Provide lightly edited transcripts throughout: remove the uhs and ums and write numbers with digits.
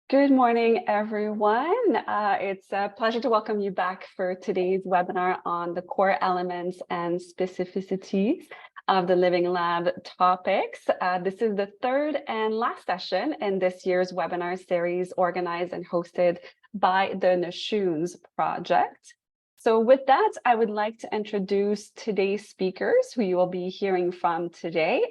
Good morning, everyone. It's a pleasure to welcome you back for today's webinar on the core elements and specificities of the Living Lab topics. This is the third and last session in this year's webinar series organized and hosted by the Nashoons project. So with that, I would like to introduce today's speakers who you will be hearing from today,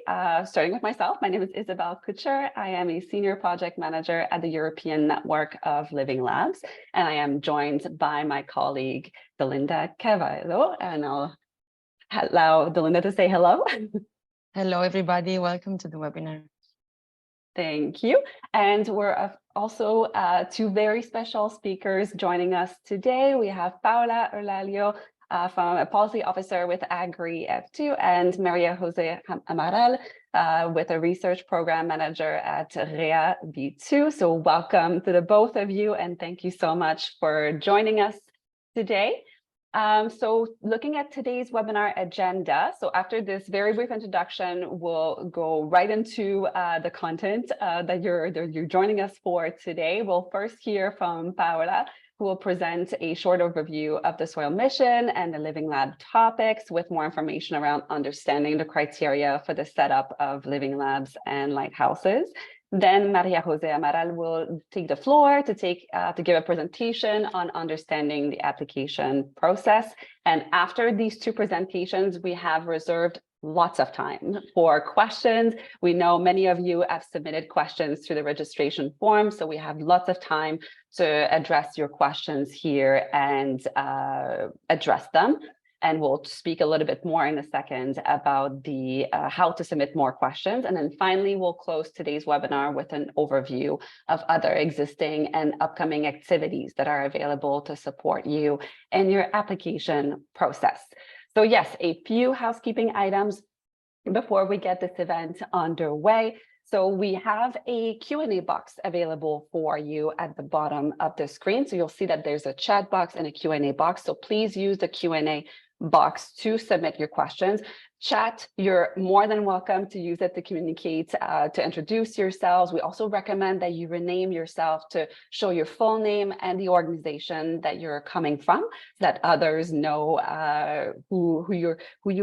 starting with myself. My name is Isabelle Couture. I am a senior project manager at the European Network of Living Labs, and I am joined by my colleague, Delinda Cavallo, and I'll allow Delinda to say hello. Hello, everybody. Welcome to the webinar. Thank you. And we're also two very special speakers joining us today. We have Paola Eulalio, from a policy officer with Agri F2, and Maria Jose Amaral with a research program manager at REA B2. So welcome to the both of you, and thank you so much for joining us today. So looking at today's webinar agenda, so after this very brief introduction, we'll go right into the content that you're joining us for today. We'll first hear from Paola, who will present a short overview of the soil mission and the Living Lab topics with more information around understanding the criteria for the setup of living labs and lighthouses. Then Maria Jose Amaral will take the floor to give a presentation on understanding the application process. And after these two presentations, we have reserved lots of time for questions. We know many of you have submitted questions through the registration form, so we have lots of time to address your questions here and address them. And we'll speak a little bit more in a second about the how to submit more questions. And then finally, we'll close today's webinar with an overview of other existing and upcoming activities that are available to support you in your application process. So yes, a few housekeeping items before we get this event underway. So we have a Q&A box available for you at the bottom of the screen. So you'll see that there's a chat box and a Q&A box. So please use the Q&A box to submit your questions. Chat, you're more than welcome to use it to communicate, to introduce yourselves. We also recommend that you rename yourself to show your full name and the organization that you're coming from, so that others know who you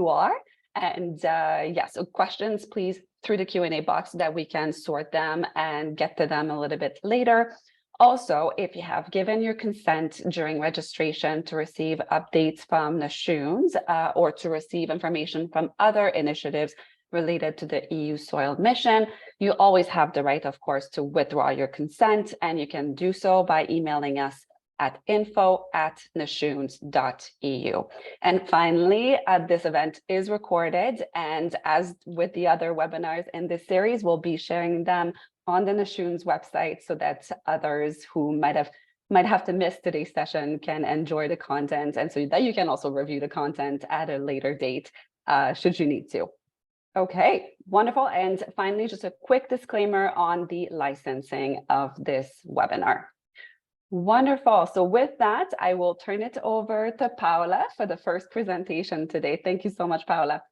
are. And yeah, so questions, please, through the Q&A box so that we can sort them and get to them a little bit later. Also, if you have given your consent during registration to receive updates from Nashoons or to receive information from other initiatives related to the EU soil mission, you always have the right, of course, to withdraw your consent, and you can do so by emailing us at info@nashoons.eu. And finally, this event is recorded, and as with the other webinars in this series, we'll be sharing them on the Nashoons website so that others who might have to miss today's session can enjoy the content, and so that you can also review the content at a later date should you need to. Okay, wonderful. And finally, just a quick disclaimer on the licensing of this webinar. Wonderful. So with that, I will turn it over to Paola for the first presentation today. Thank you so much, Paola.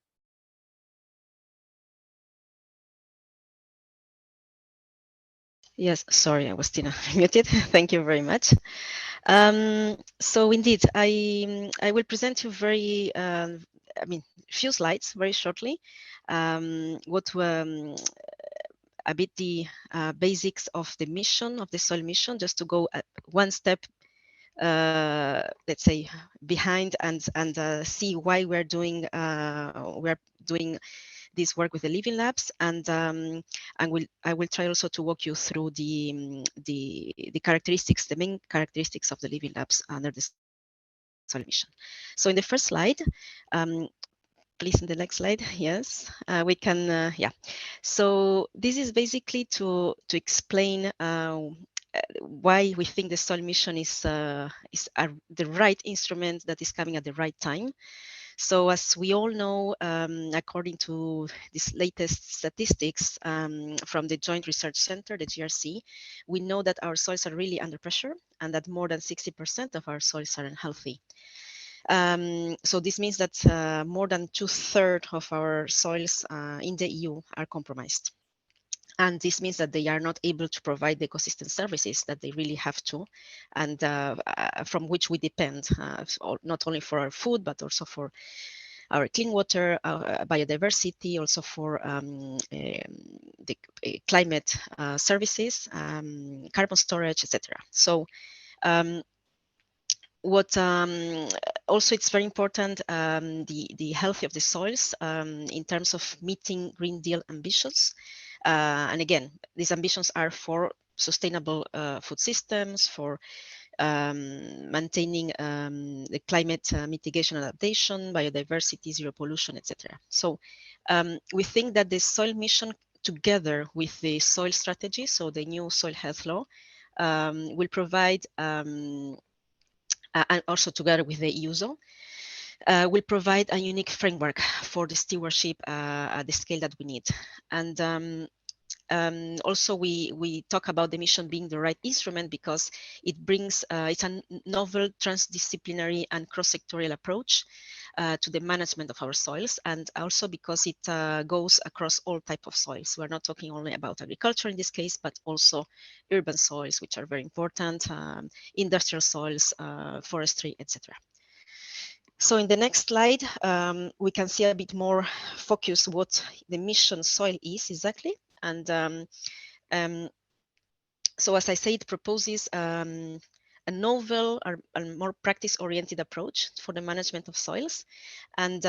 Yes, sorry, I was still muted. Thank you very much. So indeed, I will present you few slides very shortly. A bit the basics of the mission, of the soil mission, just to go one step, let's say, behind and see why we're doing this work with the Living Labs, and I will try also to walk you through the characteristics, the main characteristics of the Living Labs under the soil mission. So in the first slide, please, in the next slide, yes, we can, yeah. So this is basically to explain why we think the soil mission is the right instrument that is coming at the right time. So as we all know, according to this latest statistics from the Joint Research Center, the GRC, we know that our soils are really under pressure and that more than 60% of our soils are unhealthy. So this means that more than 2/3 of our soils in the EU are compromised. And this means that they are not able to provide the ecosystem services that they really have to, and from which we depend, not only for our food, but also for our clean water, biodiversity, also for the climate services, carbon storage, etc. So what also it's very important, the health of the soils in terms of meeting Green Deal ambitions. And again, these ambitions are for sustainable food systems, for maintaining the climate mitigation adaptation, biodiversity, zero pollution, etc. So we think that the soil mission, together with the soil strategy, so the new soil health law, will provide and also together with the EU zone, will provide a unique framework for the stewardship at the scale that we need. And also we talk about the mission being the right instrument because it brings, it's a novel transdisciplinary and cross-sectorial approach to the management of our soils, and also because it goes across all type of soils. We're not talking only about agriculture in this case, but also urban soils, which are very important, industrial soils, forestry, etc. So in the next slide, we can see a bit more focus what the mission soil is exactly. And so as I said, it proposes a novel or a more practice-oriented approach for the management of soils. And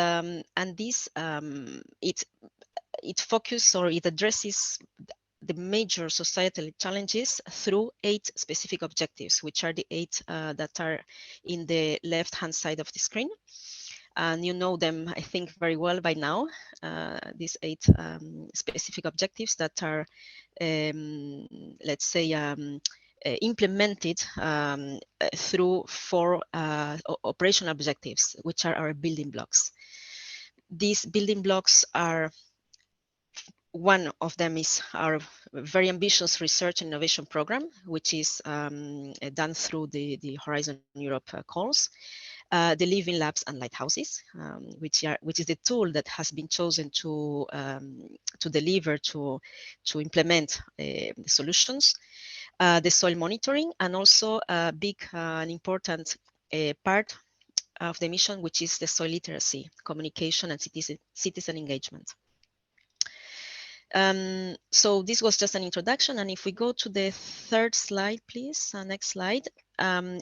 this, it focuses or it addresses the major societal challenges through 8 specific objectives, which are the 8 that are in the left-hand side of the screen. And you know them, I think, very well by now, these 8 specific objectives that are, let's say, implemented through 4 operational objectives, which are our building blocks. These building blocks are, one of them is our very ambitious research and innovation program, which is done through the Horizon Europe calls. The living labs and lighthouses, which is the tool that has been chosen to deliver, to implement the solutions. The soil monitoring, and also a big and important part of the mission, which is the soil literacy, communication, and citizen engagement. So this was just an introduction, and if we go to the 3rd slide, please, next slide,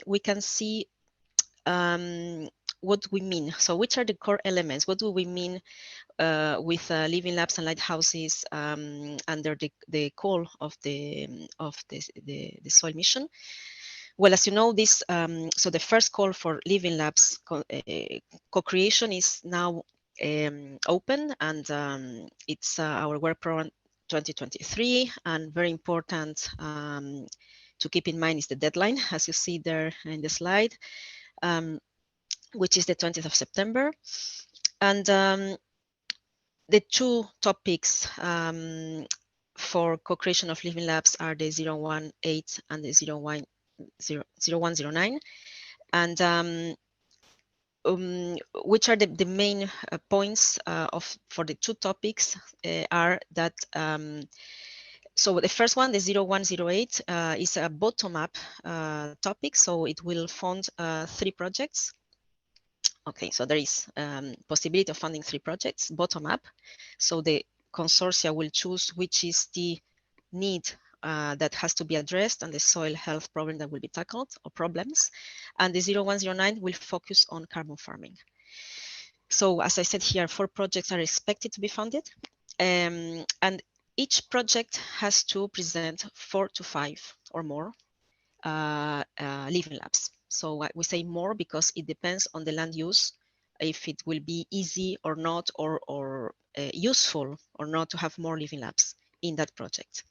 we can see what we mean. So which are the core elements? What do we mean with living labs and lighthouses under the call of the soil mission? Well, as you know, this so the first call for living labs co-creation is now open, and it's our work program 2023, and very important to keep in mind is the deadline, as you see there in the slide, which is the 20th of September. And the 2 topics for co-creation of living labs are the 018 and the 0109. And which are the main points for the 2 topics are that so the first one, the 0108, is a bottom-up topic, so it will fund 3 projects. Okay, so there is possibility of funding 3 projects bottom-up. So the consortia will choose which is the need that has to be addressed and the soil health problem that will be tackled, or problems. And the 0109 will focus on carbon farming. So as I said here, 4 projects are expected to be funded. And each project has to present 4 to 5 or more living labs. So we say more because it depends on the land use, if it will be easy or not, or useful or not to have more living labs in that project.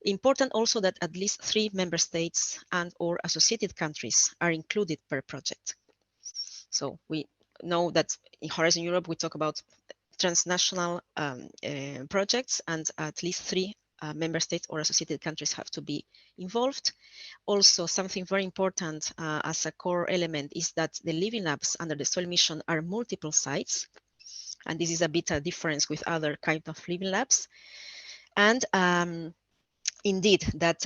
Important also that at least 3 member states and or associated countries are included per project. So we know that in Horizon Europe, we talk about transnational projects, and at least 3 member states or associated countries have to be involved. Also, something very important as a core element is that the living labs under the soil mission are multiple sites. And this is a bit a difference with other kind of living labs. And indeed, that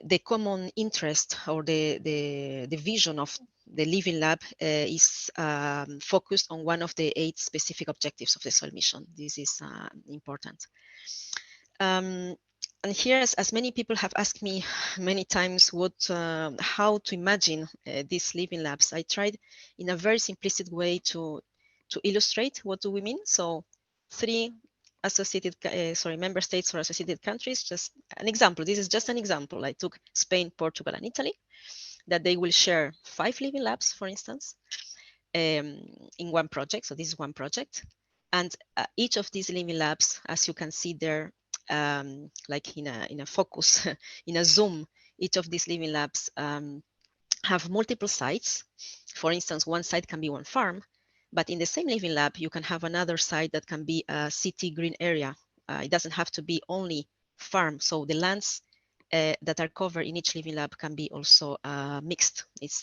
the common interest or the vision of the Living Lab is focused on one of the 8 specific objectives of the soil mission. This is important. And here, as many people have asked me many times, how to imagine these living labs, I tried in a very simplistic way to illustrate what do we mean. So 3 associated, member states or associated countries, just an example. This is just an example. I took Spain, Portugal, and Italy, that they will share 5 living labs, for instance, in one project. So this is one project. And each of these living labs, as you can see there, like in a focus, in a zoom, each of these living labs have multiple sites. For instance, one site can be one farm, but in the same living lab, you can have another site that can be a city green area. It doesn't have to be only farm. So the lands that are covered in each living lab can be also mixed. It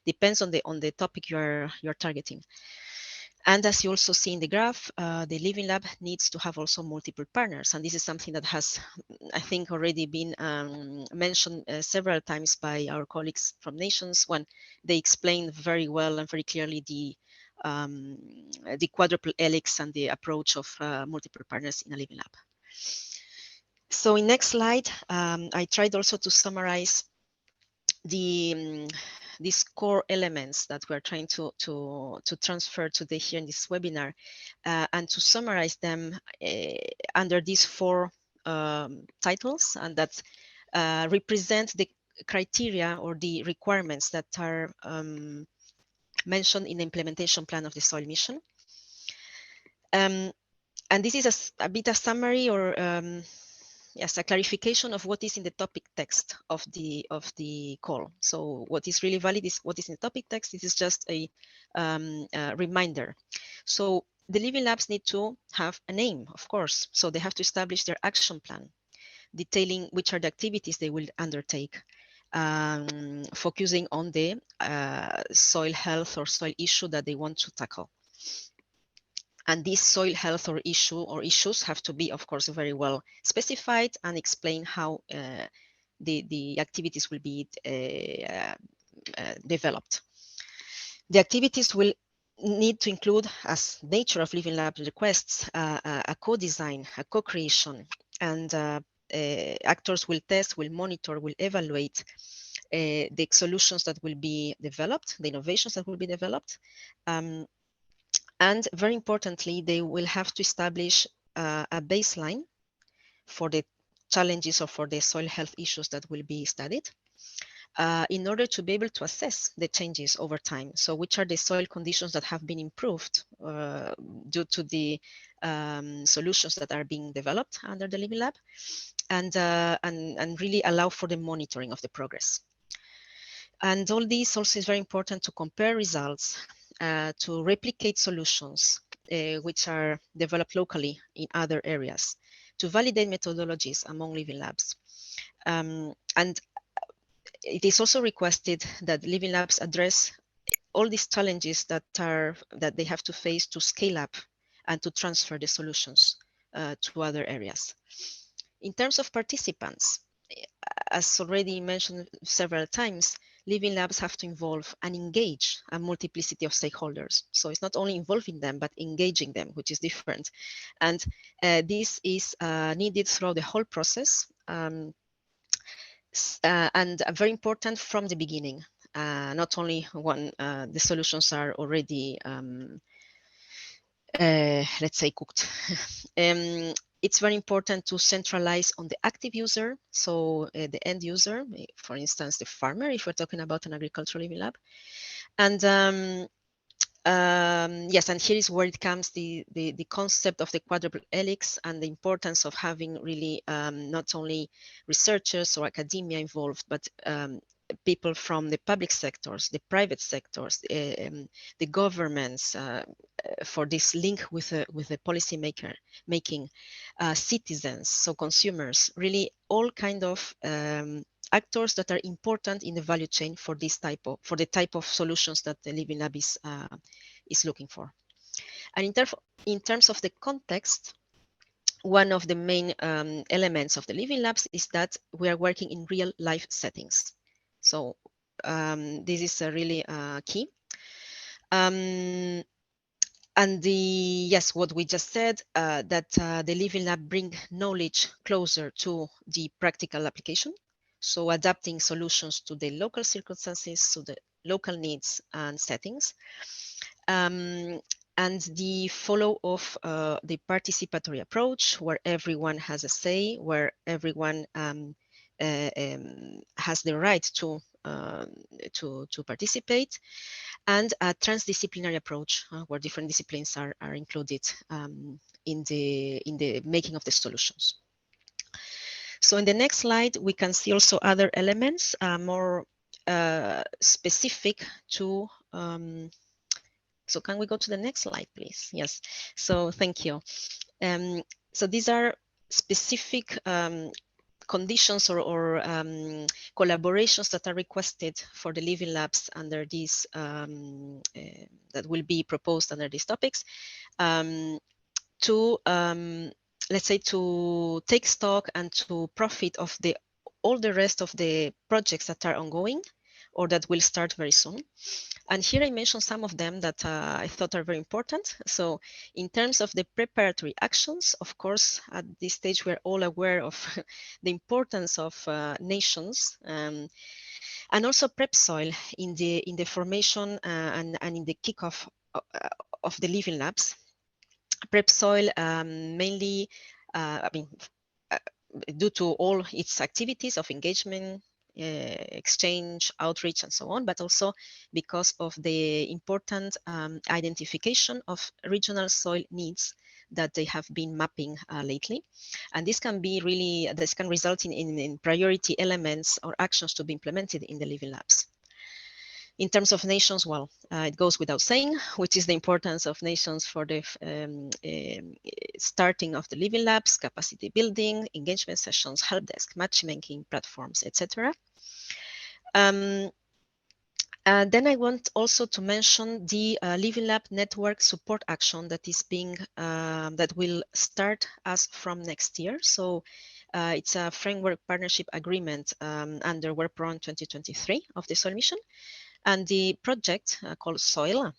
depends on the topic you're targeting. And as you also see in the graph, the Living Lab needs to have also multiple partners. And this is something that has, I think, already been mentioned several times by our colleagues from nations when they explained very well and very clearly the quadruple helix and the approach of multiple partners in a Living Lab. So in next slide, I tried also to summarize these core elements that we're trying to transfer today here in this webinar, and to summarize them under these 4 titles, and that represent the criteria or the requirements that are mentioned in the implementation plan of the soil mission. And this is a bit a summary or yes, a clarification of what is in the topic text of the call. So what is really valid is what is in the topic text. This is just a reminder. So the Living Labs need to have a name, of course. So they have to establish their action plan, detailing which are the activities they will undertake, focusing on the soil health or soil issue that they want to tackle. And this soil health or issues have to be, of course, very well specified and explain how the activities will be developed. The activities will need to include, as nature of Living Lab requests, a co-design, a co-creation, and actors will test, will monitor, will evaluate the solutions that will be developed, the innovations that will be developed. And very importantly, they will have to establish a baseline for the challenges or for the soil health issues that will be studied in order to be able to assess the changes over time. So which are the soil conditions that have been improved due to the solutions that are being developed under the Living Lab, and really allow for the monitoring of the progress. And all this also is very important to compare results, to replicate solutions which are developed locally in other areas, to validate methodologies among Living Labs. And it is also requested that Living Labs address all these challenges that they have to face to scale up and to transfer the solutions to other areas. In terms of participants, as already mentioned several times, Living Labs have to involve and engage a multiplicity of stakeholders. So it's not only involving them, but engaging them, which is different. And this is needed throughout the whole process, and very important from the beginning. Not only when the solutions are already, let's say, cooked. It's very important to centralize on the active user, so the end user, for instance, the farmer, if we're talking about an agricultural Living Lab. And yes, and here is where it comes the concept of the quadruple helix and the importance of having really not only researchers or academia involved, but people from the public sectors, the private sectors, the governments, for this link with the policy making, citizens, so consumers, really all kind of actors that are important in the value chain for this for the type of solutions that the Living Lab is looking for. And in terms of the context, one of the main elements of the Living Labs is that we are working in real life settings. So this is really key. And yes, what we just said, that the Living Lab bring knowledge closer to the practical application. So adapting solutions to the local circumstances, to the local needs and settings. And the follow of the participatory approach, where everyone has a say, where everyone has the right to participate, and a transdisciplinary approach where different disciplines are included in the making of the solutions. So in the next slide, we can see also other elements more specific to. So can we go to the next slide, please? Yes. So thank you. So these are specific conditions or collaborations that are requested for the Living Labs under these that will be proposed under these topics to let's say to take stock and to profit of all the rest of the projects that are ongoing or that will start very soon. And here I mentioned some of them that I thought are very important. So in terms of the preparatory actions, of course, at this stage, we're all aware of the importance of nations and also prep soil in the formation and in the kickoff of the Living Labs. Prep soil mainly, I mean, due to all its activities of engagement, exchange, outreach, and so on, but also because of the important identification of regional soil needs that they have been mapping lately. And this can be really, this can result in priority elements or actions to be implemented in the Living Labs. In terms of nations, well, it goes without saying, which is the importance of nations for the starting of the Living Labs, capacity building, engagement sessions, help desk, matchmaking platforms, etc. Then I want also to mention the Living Lab network support action that is being that will start as from next year. So it's a framework partnership agreement under Work Program 2023 of the Soil Mission. And the project called SOIL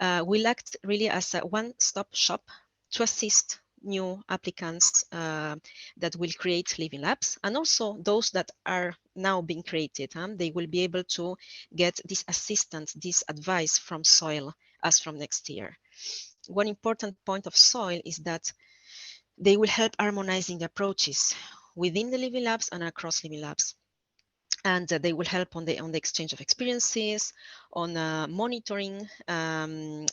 will act really as a one-stop shop to assist new applicants that will create Living Labs, and also those that are now being created. They will be able to get this assistance, this advice from SOIL as from next year. One important point of SOIL is that they will help harmonizing the approaches within the Living Labs and across Living Labs. And they will help on the exchange of experiences, on monitoring, and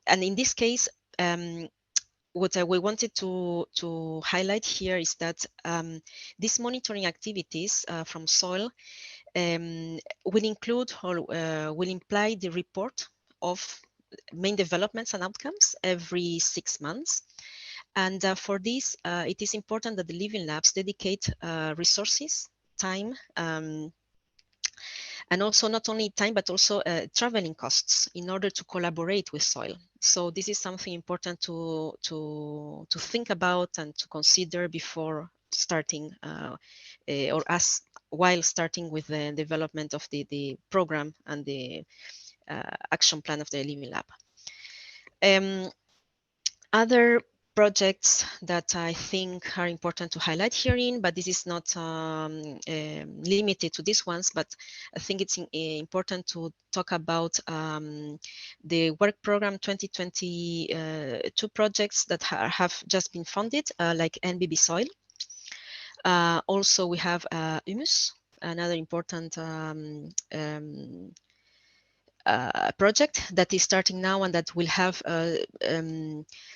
in this case, what we wanted to highlight here is that these monitoring activities from soil will include or will imply the report of main developments and outcomes every 6 months. And for this, it is important that the Living Labs dedicate resources, time, and also not only time, but also traveling costs in order to collaborate with soil. So this is something important to think about and to consider before starting or as while starting with the development of the program and the action plan of the Living Lab. Other projects that I think are important to highlight herein, but this is not limited to these ones, but I think it's important to talk about the Work Program 2022 projects that have just been funded, like NBB Soil. Also, we have Humus, another important project that is starting now and that will have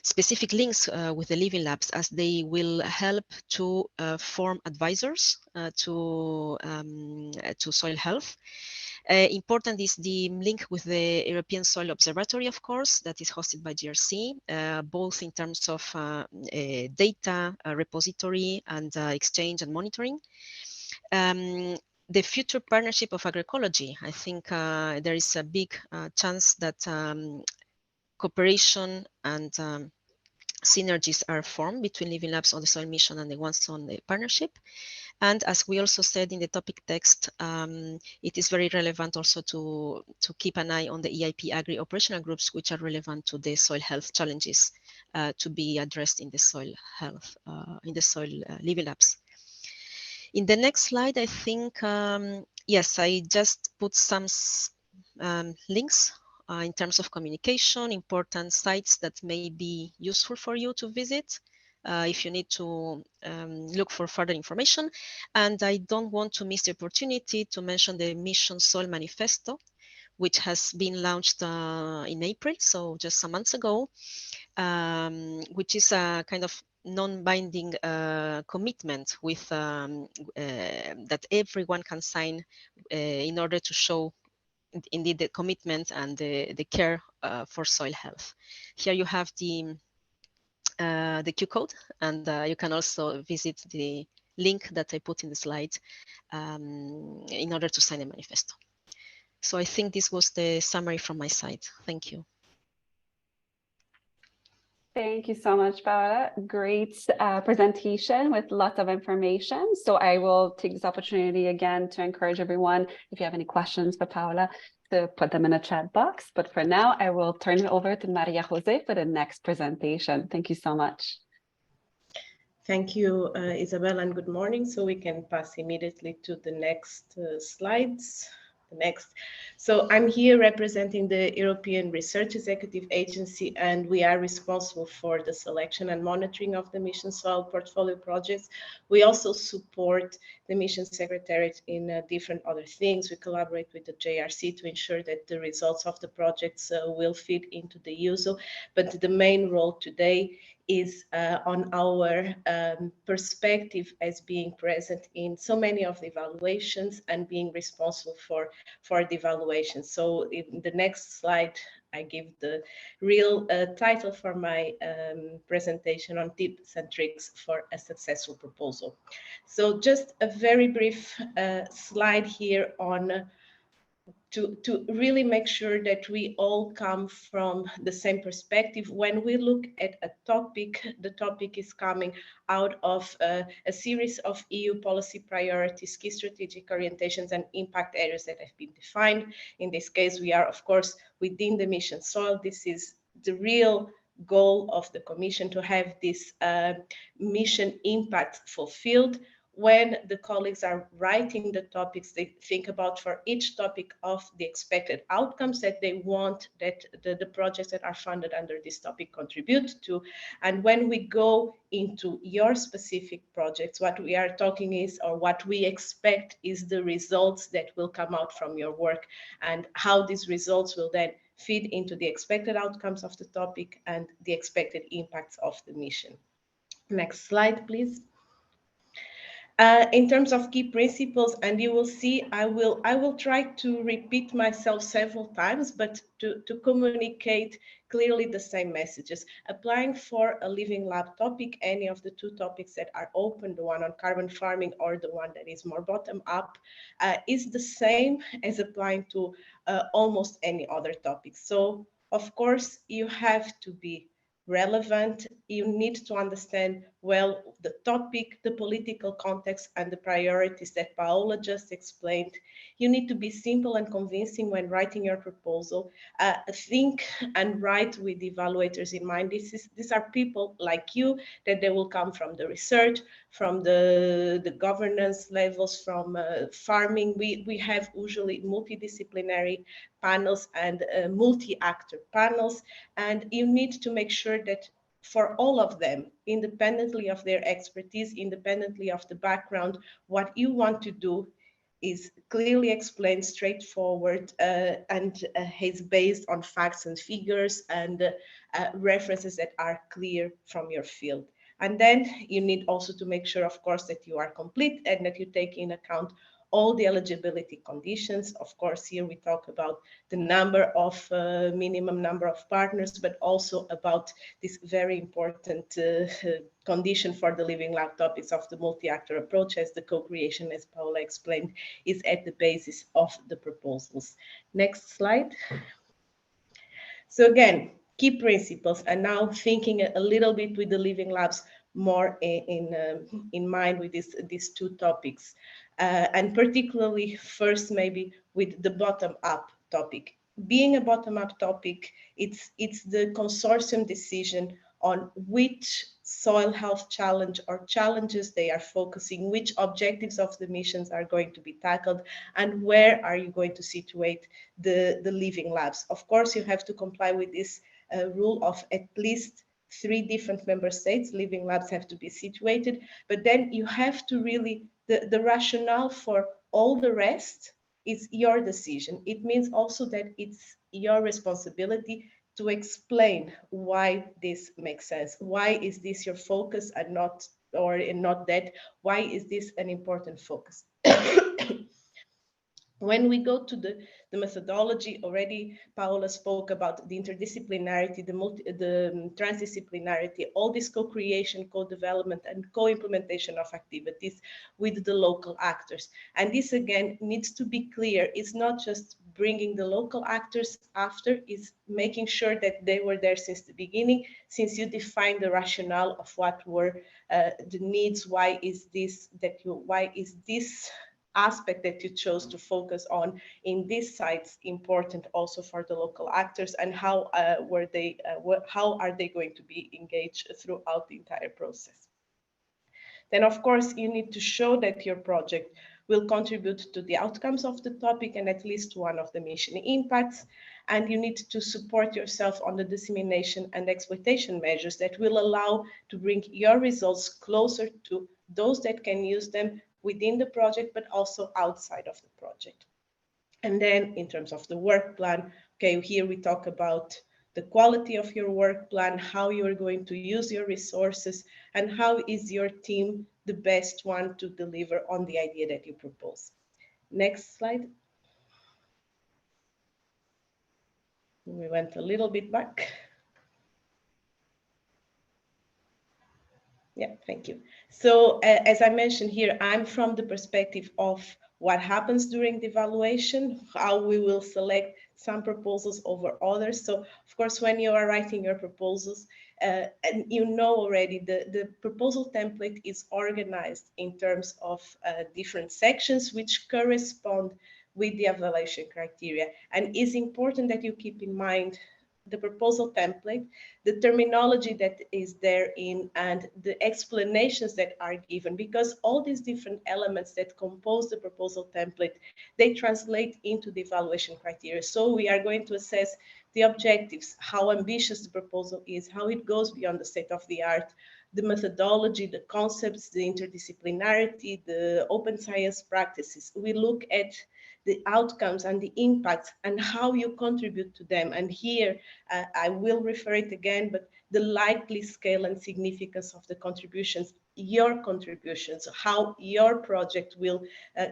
specific links with the Living Labs, as they will help to form advisors to soil health. Important is the link with the European Soil Observatory, of course, that is hosted by GRC, both in terms of data repository and exchange and monitoring. The future partnership of agroecology, I think there is a big chance that cooperation and synergies are formed between Living Labs on the soil mission and the ones on the partnership. And as we also said in the topic text, it is very relevant also to keep an eye on the EIP Agri operational groups, which are relevant to the soil health challenges to be addressed in the soil health, in the soil Living Labs. In the next slide, I think, yes, I just put some links in terms of communication, important sites that may be useful for you to visit if you need to look for further information. And I don't want to miss the opportunity to mention the Mission Soil Manifesto, which has been launched in April, so just some months ago, which is a kind of non-binding commitment with that everyone can sign in order to show indeed the commitment and the care for soil health. Here you have the Q code, and you can also visit the link that I put in the slide in order to sign a manifesto. So I think this was the summary from my side. Thank you. Thank you so much, Paola. Great presentation with lots of information. So I will take this opportunity again to encourage everyone, if you have any questions for Paola, to put them in a chat box. But for now, I will turn it over to Maria Jose for the next presentation. Thank you so much. Thank you, Isabel, and good morning. So we can pass immediately to the next slides. Next. So I'm here representing the European Research Executive Agency, and we are responsible for the selection and monitoring of the Mission Soil portfolio projects. We also support the Mission Secretariat in different other things. We collaborate with the JRC to ensure that the results of the projects will fit into the USO. But the main role today is on our perspective as being present in so many of the evaluations and being responsible for the evaluation. So in the next slide, I give the real title for my presentation on tips and tricks for a successful proposal. So just a very brief slide here on to really make sure that we all come from the same perspective. When we look at a topic, the topic is coming out of a series of EU policy priorities, key strategic orientations, and impact areas that have been defined. In this case, we are, of course, within the mission soil. This is the real goal of the Commission, to have this mission impact fulfilled. When the colleagues are writing the topics, they think about for each topic of the expected outcomes that they want that the projects that are funded under this topic contribute to. And when we go into your specific projects, what we are talking is, or what we expect is the results that will come out from your work, and how these results will then feed into the expected outcomes of the topic and the expected impacts of the mission. Next slide, please. In terms of key principles, and you will see, I will try to repeat myself several times, but to communicate clearly the same messages. Applying for a Living Lab topic, any of the two topics that are open, the one on carbon farming or the one that is more bottom up, is the same as applying to almost any other topic. So of course you have to be relevant. You need to understand well the topic, the political context, and the priorities that Paola just explained. You need to be simple and convincing when writing your proposal. Think and write with evaluators in mind. These are people like you, that they will come from the research, from the governance levels, from farming. We have usually multidisciplinary panels and multi-actor panels, and you need to make sure that for all of them, independently of their expertise, independently of the background, what you want to do is clearly explained, straightforward, and is based on facts and figures and references that are clear from your field. And then you need also to make sure, of course, that you are complete and that you take in account all the eligibility conditions. Of course, here we talk about the number of minimum number of partners, but also about this very important condition for the Living Lab topics of the multi-actor approach, as the co-creation, as Paola explained, is at the basis of the proposals. Next slide. So again, key principles, and now thinking a little bit with the Living Labs more in mind with these two topics, and particularly first maybe with the bottom-up topic. Being a bottom-up topic, it's the consortium decision on which soil health challenge or challenges they are focusing, which objectives of the missions are going to be tackled, and where are you going to situate the Living Labs. Of course, you have to comply with this rule of at least 3 different member states. Living Labs have to be situated, but then you have to really, the rationale for all the rest is your decision. It means also that it's your responsibility to explain why this makes sense. Why is this your focus and not that? Why is this an important focus? When we go to the methodology, already Paola spoke about the interdisciplinarity, the transdisciplinarity, all this co-creation, co-development, and co-implementation of activities with the local actors. And this again needs to be clear. It's not just bringing the local actors after, is making sure that they were there since the beginning, since you defined the rationale of what were the needs, why is this aspect that you chose to focus on in these sites important also for the local actors, and how how are they going to be engaged throughout the entire process. Then of course you need to show that your project will contribute to the outcomes of the topic and at least one of the mission impacts, and you need to support yourself on the dissemination and exploitation measures that will allow to bring your results closer to those that can use them within the project, but also outside of the project. And then in terms of the work plan, okay, here we talk about the quality of your work plan, how you're going to use your resources, and how is your team the best one to deliver on the idea that you propose. Next slide. We went a little bit back. Yeah, thank you. So as I mentioned here, I'm from the perspective of what happens during the evaluation, how we will select some proposals over others. So of course, when you are writing your proposals, and you know already the proposal template is organized in terms of different sections which correspond with the evaluation criteria. And it's important that you keep in mind the proposal template, the terminology that is therein, and the explanations that are given, because all these different elements that compose the proposal template, they translate into the evaluation criteria. So we are going to assess the objectives, how ambitious the proposal is, how it goes beyond the state of the art, the methodology, the concepts, the interdisciplinarity, the open science practices. We look at the outcomes and the impacts and how you contribute to them. And here I will refer it again, but the likely scale and significance of the contributions, your contributions, how your project will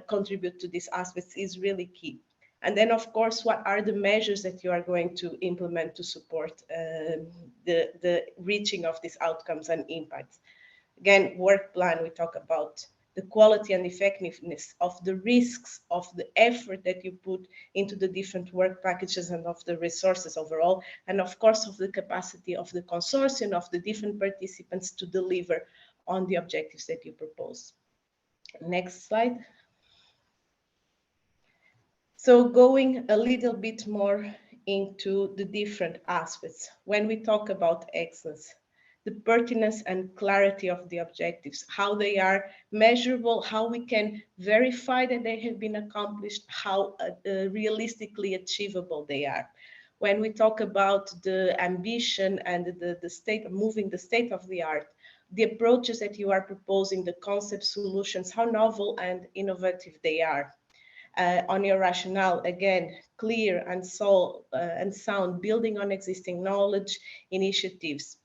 contribute to these aspects is really key. And then, of course, what are the measures that you are going to implement to support the reaching of these outcomes and impacts? Again, work plan, we talk about the quality and effectiveness of the risks, of the effort that you put into the different work packages and of the resources overall, and of course of the capacity of the consortium, of the different participants to deliver on the objectives that you propose. Next slide. So going a little bit more into the different aspects, when we talk about excellence, the pertinence and clarity of the objectives, how they are measurable, how we can verify that they have been accomplished, how realistically achievable they are. When we talk about the ambition and the state, moving the state of the art, the approaches that you are proposing, the concept solutions, how novel and innovative they are. On your rationale, again, clear and sound, building on existing knowledge, initiatives,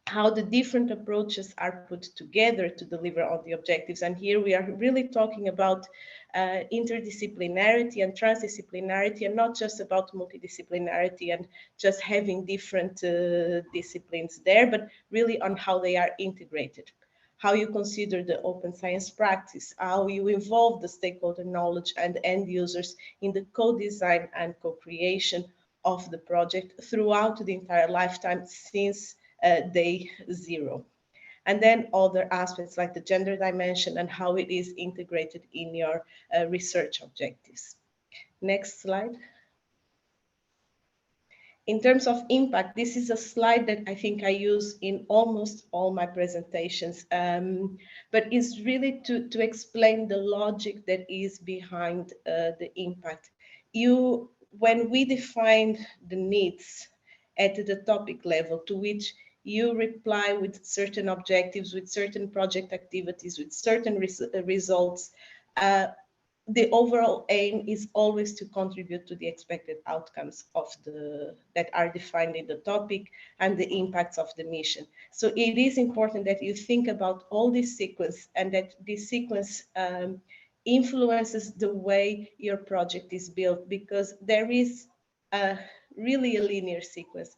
how the different approaches are put together to deliver on the objectives. And here we are really talking about interdisciplinarity and transdisciplinarity, and not just about multidisciplinarity and just having different disciplines there, but really on how they are integrated, how you consider the open science practice, how you involve the stakeholder knowledge and end users in the co-design and co-creation, of the project throughout the entire lifetime since day zero. And then other aspects like the gender dimension and how it is integrated in your research objectives. Next slide. In terms of impact, this is a slide that I think I use in almost all my presentations, but it's really to explain the logic that is behind the impact. When we defined the needs at the topic level, to which you reply with certain objectives, with certain project activities, with certain results, the overall aim is always to contribute to the expected outcomes of that are defined in the topic and the impacts of the mission. So it is important that you think about all this sequence and that this sequence influences the way your project is built, because there is really a linear sequence.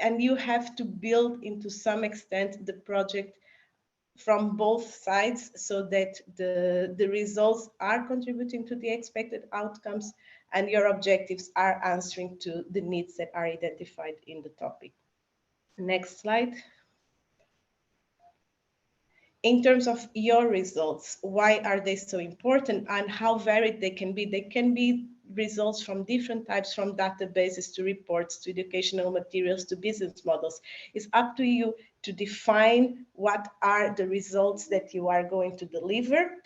And you have to build into some extent the project from both sides so that the results are contributing to the expected outcomes and your objectives are answering to the needs that are identified in the topic. Next slide. In terms of your results, why are they so important and how varied they can be? They can be results from different types, from databases to reports to educational materials to business models. It's up to you to define what are the results that you are going to deliver,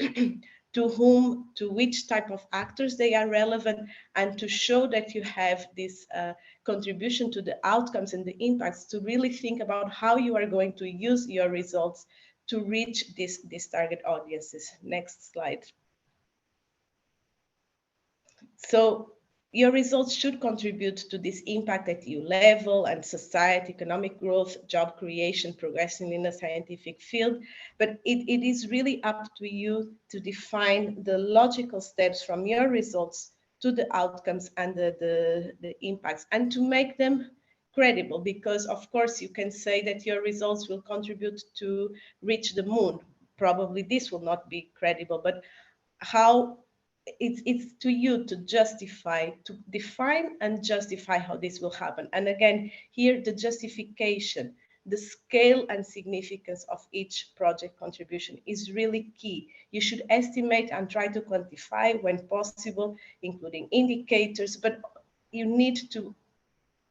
to whom, to which type of actors they are relevant, and to show that you have this contribution to the outcomes and the impacts, to really think about how you are going to use your results to reach these target audiences. Next slide. So your results should contribute to this impact at EU level and society, economic growth, job creation, progressing in a scientific field. But it is really up to you to define the logical steps from your results to the outcomes and the impacts, and to make them credible, because of course you can say that your results will contribute to reach the moon. Probably this will not be credible, but how it's to you to justify, to define and justify how this will happen. And again, here the justification, the scale and significance of each project contribution is really key. You should estimate and try to quantify when possible, including indicators, but you need to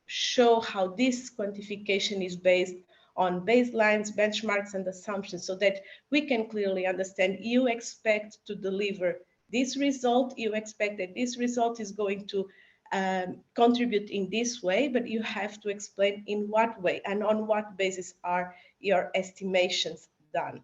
show how this quantification is based on baselines, benchmarks, and assumptions, so that we can clearly understand you expect to deliver this result, you expect that this result is going to contribute in this way, but you have to explain in what way and on what basis are your estimations done.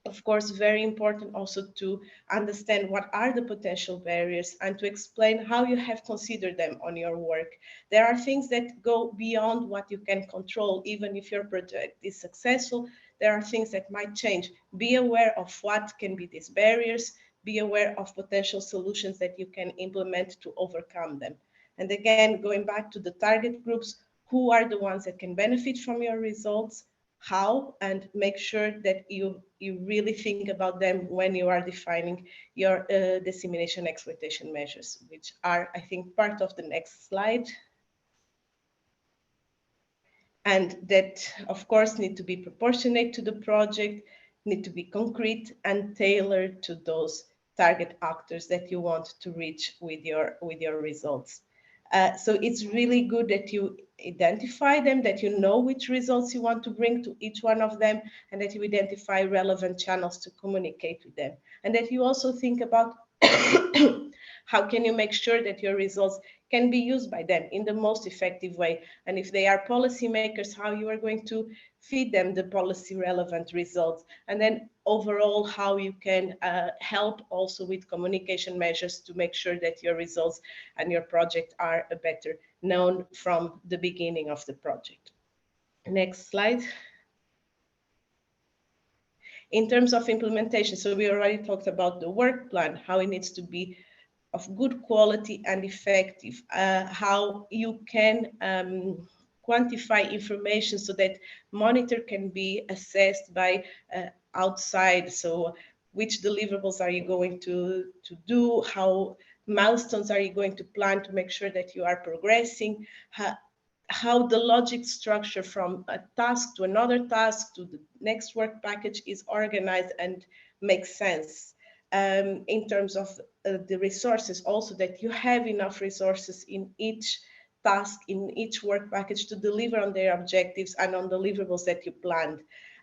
Of course, very important also to understand what are the potential barriers and to explain how you have considered them on your work. There are things that go beyond what you can control. Even if your project is successful, there are things that might change. Be aware of what can be these barriers. Be aware of potential solutions that you can implement to overcome them. And again, going back to the target groups, who are the ones that can benefit from your results? How, and make sure that you really think about them when you are defining your dissemination exploitation measures, which are, I think, part of the next slide. And that, of course, need to be proportionate to the project, need to be concrete and tailored to those target actors that you want to reach with your results. So it's really good that you identify them, that you know which results you want to bring to each one of them, and that you identify relevant channels to communicate with them. And that you also think about how can you make sure that your results can be used by them in the most effective way. And if they are policymakers, how you are going to feed them the policy relevant results. And then overall, how you can help also with communication measures to make sure that your results and your project are better known from the beginning of the project. Next slide. In terms of implementation, so we already talked about the work plan, how it needs to be of good quality and effective, how you can quantify information so that monitor can be assessed by outside. So which deliverables are you going to do? How milestones are you going to plan to make sure that you are progressing? How the logic structure from a task to another task to the next work package is organized and makes sense. In terms of the resources, also that you have enough resources in each task, in each work package to deliver on their objectives and on deliverables that you planned.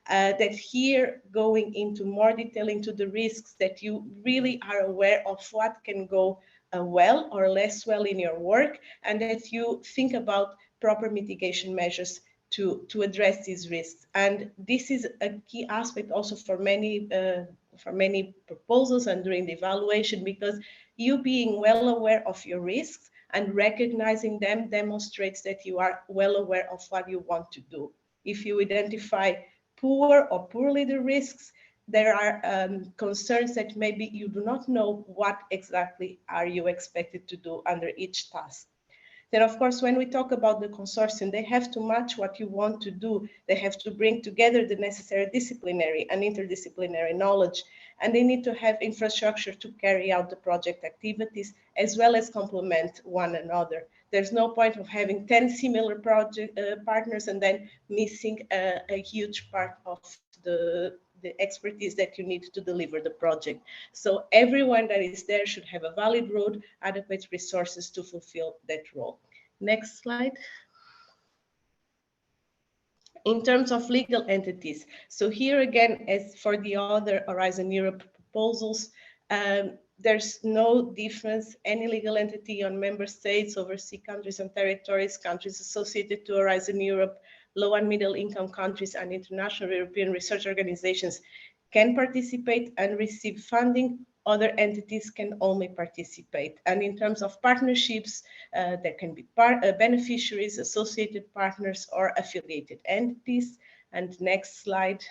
That here, going into more detail into the risks, that you really are aware of what can go well or less well in your work, and that you think about proper mitigation measures to address these risks. And this is a key aspect also for many proposals and during the evaluation, because you being well aware of your risks and recognizing them demonstrates that you are well aware of what you want to do. If you identify poor or poorly the risks, there are concerns that maybe you do not know what exactly are you expected to do under each task. Then, of course, when we talk about the consortium, they have to match what you want to do. They have to bring together the necessary disciplinary and interdisciplinary knowledge, and they need to have infrastructure to carry out the project activities as well as complement one another. There's no point of having 10 similar project partners and then missing a huge part of the expertise that you need to deliver the project. So everyone that is there should have a valid road, adequate resources to fulfill that role. Next slide. In terms of legal entities, so here again, as for the other Horizon Europe proposals, there's no difference. Any legal entity on member states, overseas countries and territories, countries associated to Horizon Europe, low and middle income countries, and international European research organizations can participate and receive funding. Other entities can only participate. And in terms of partnerships, there can be beneficiaries, associated partners, or affiliated entities. And next slide.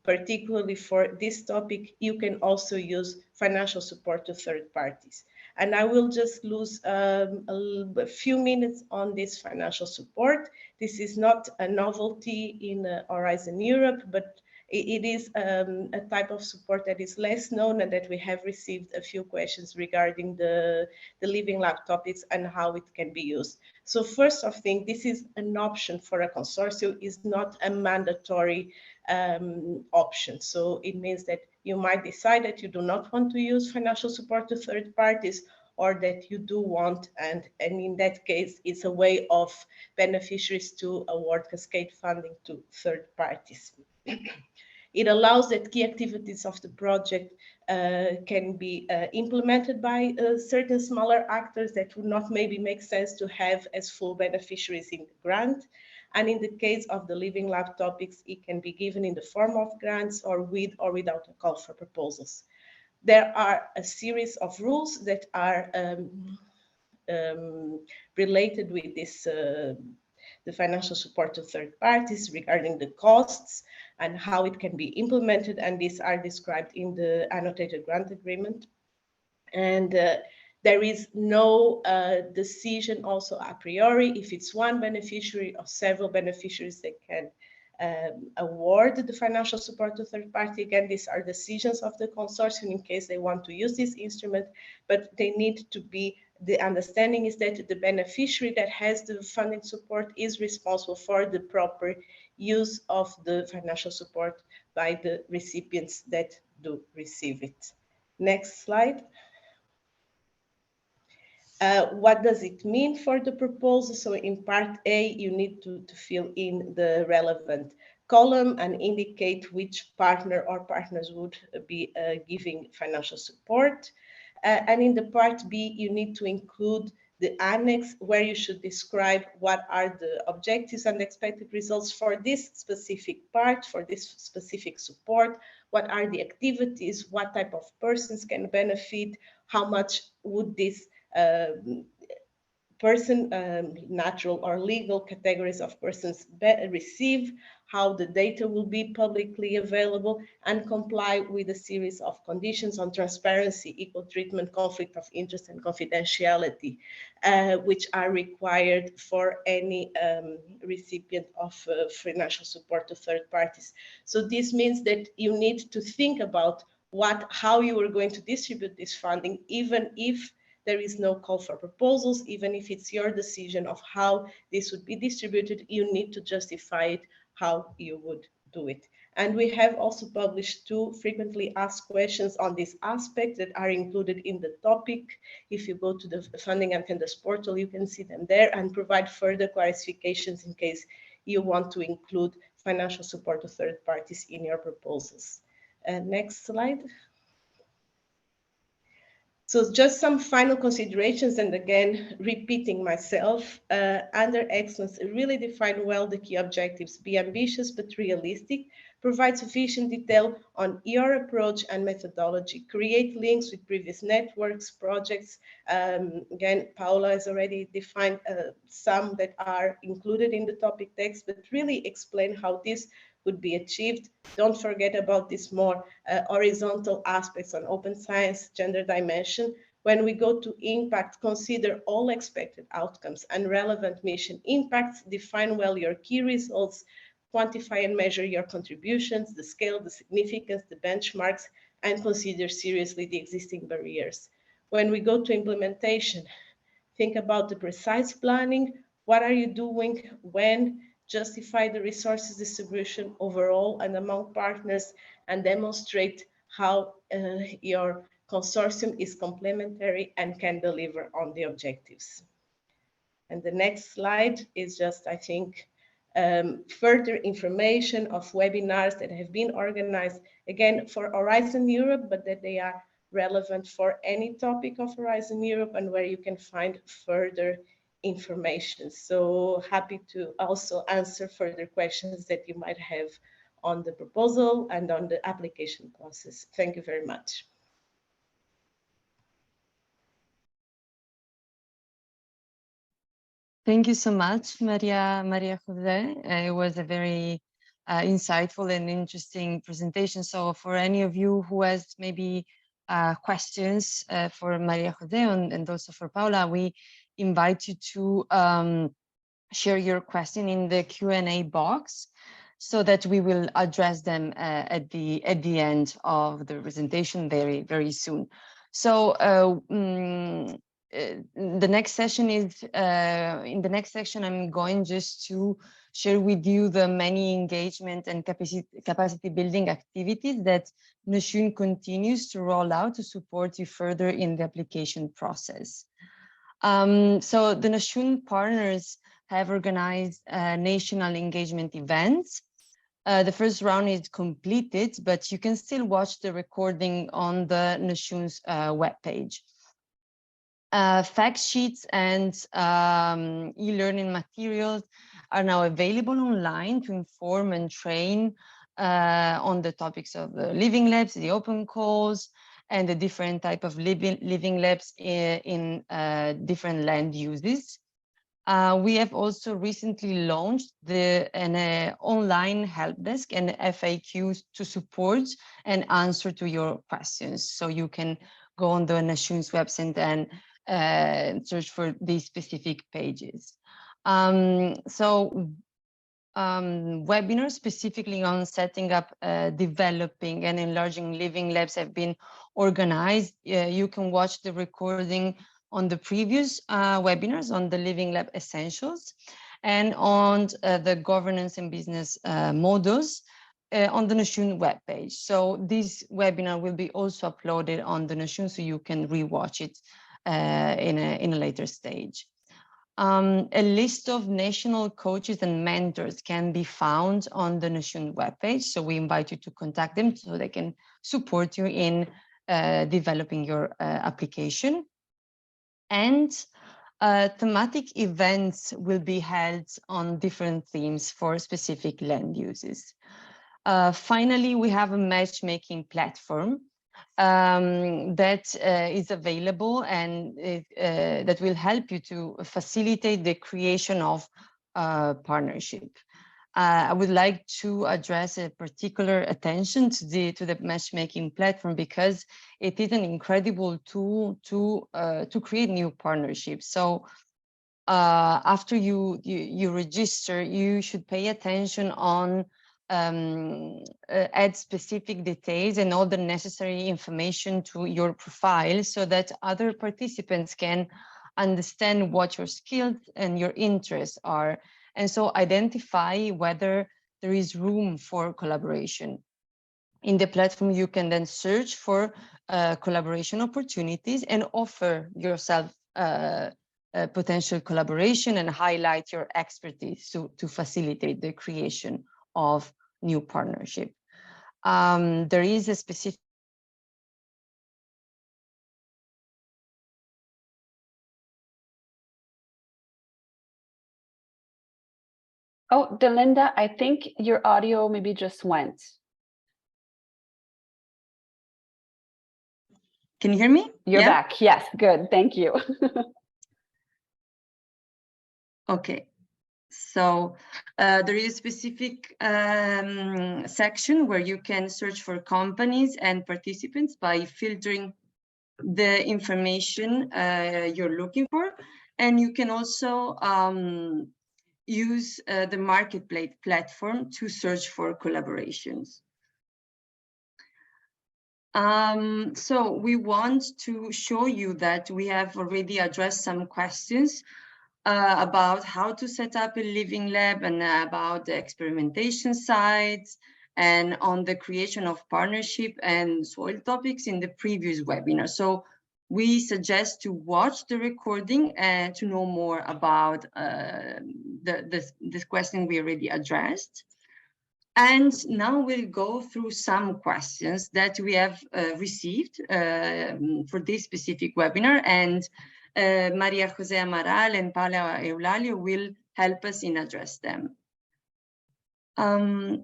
Particularly for this topic, you can also use financial support to third parties. And I will just lose a few minutes on this financial support. This is not a novelty in Horizon Europe, but it is a type of support that is less known and that we have received a few questions regarding the Living Lab topics and how it can be used. So first of thing, this is an option for a consortium, is not a mandatory option. So it means that you might decide that you do not want to use financial support to third parties, or that you do want, and in that case, it's a way of beneficiaries to award cascade funding to third parties. It allows that key activities of the project can be implemented by certain smaller actors that would not maybe make sense to have as full beneficiaries in the grant. And in the case of the Living Lab topics, it can be given in the form of grants or with or without a call for proposals. There are a series of rules that are related with this the financial support to third parties regarding the costs and how it can be implemented, and these are described in the annotated grant agreement. And there is no decision also a priori if it's one beneficiary or several beneficiaries that can award the financial support to third party. Again, these are decisions of the consortium in case they want to use this instrument, but they need to be, the understanding is that the beneficiary that has the funding support is responsible for the proper use of the financial support by the recipients that do receive it. Next slide. What does it mean for the proposal? So in part A, you need to fill in the relevant column and indicate which partner or partners would be giving financial support. And in the part B, you need to include the annex where you should describe what are the objectives and expected results for this specific part, for this specific support, what are the activities, what type of persons can benefit, how much would this person, natural or legal categories of persons receive, how the data will be publicly available, and comply with a series of conditions on transparency, equal treatment, conflict of interest, and confidentiality, which are required for any recipient of financial support to third parties. So this means that you need to think about how you are going to distribute this funding, even if there is no call for proposals, even if it's your decision of how this would be distributed, you need to justify it how you would do it. And we have also published 2 frequently asked questions on this aspect that are included in the topic. If you go to the Funding and Tenders portal, you can see them there and provide further clarifications in case you want to include financial support to third parties in your proposals. Next slide. So just some final considerations, and again, repeating myself, under excellence, really define well the key objectives, be ambitious but realistic, provide sufficient detail on your approach and methodology, create links with previous networks, projects. Again, Paula has already defined some that are included in the topic text, but really explain how this would be achieved. Don't forget about these more horizontal aspects on open science, gender dimension. When we go to impact, consider all expected outcomes and relevant mission impacts, define well your key results, quantify and measure your contributions, the scale, the significance, the benchmarks, and consider seriously the existing barriers. When we go to implementation, think about the precise planning. What are you doing? When? Justify the resources distribution overall and among partners, and demonstrate how your consortium is complementary and can deliver on the objectives. And the next slide is just, I think, further information of webinars that have been organized, again, for Horizon Europe, but that they are relevant for any topic of Horizon Europe and where you can find further information. So happy to also answer further questions that you might have on the proposal and on the application process. Thank you very much. Thank you so much, Maria Jose. It was a very insightful and interesting presentation. So for any of you who has maybe questions for Maria Jose and also for Paula, we invite you to share your question in the Q&A box so that we will address them at the end of the presentation very soon. So the next session is in the next section, I'm going just to share with you the many engagement and capacity building activities that Noshun continues to roll out to support you further in the application process. So the Noshun partners have organized national engagement events. The first round is completed, but you can still watch the recording on the Noshun's webpage. Fact sheets and e-learning materials are now available online to inform and train on the topics of the living labs, the open calls, and the different type of living labs in different land uses. We have also recently launched an online help desk and FAQs to support and answer to your questions. So you can go on the Noshun's website and search for these specific pages. Webinars specifically on setting up, developing and enlarging living labs have been organized. You can watch the recording on the previous webinars on the Living Lab Essentials and on the governance and business models on the Noshun webpage. So this webinar will be also uploaded on the Noshun so you can rewatch it in a later stage. A list of national coaches and mentors can be found on the Noshun webpage. So we invite you to contact them so they can support you in developing your application. And thematic events will be held on different themes for specific land uses. Finally, we have a matchmaking platform that is available and that will help you to facilitate the creation of partnership. I would like to address a particular attention to the matchmaking platform because it is an incredible tool to create new partnerships. So after you register, you should pay attention on add specific details and all the necessary information to your profile so that other participants can understand what your skills and your interests are, and so identify whether there is room for collaboration. In the platform, you can then search for collaboration opportunities and offer yourself potential collaboration and highlight your expertise to facilitate the creation of new partnership. There is a specific Oh, Delinda, I think your audio maybe just went. Can you hear me? You're back. Yes, good. Thank you. Okay. So there is a specific section where you can search for companies and participants by filtering the information you're looking for. And you can also use the marketplace platform to search for collaborations. So we want to show you that we have already addressed some questions about how to set up a living lab and about the experimentation sites and on the creation of partnership and soil topics in the previous webinar. So we suggest to watch the recording and to know more about this question we already addressed. And now we'll go through some questions that we have received for this specific webinar, and Maria Jose Amaral and Paula Eulalio will help us in address them. For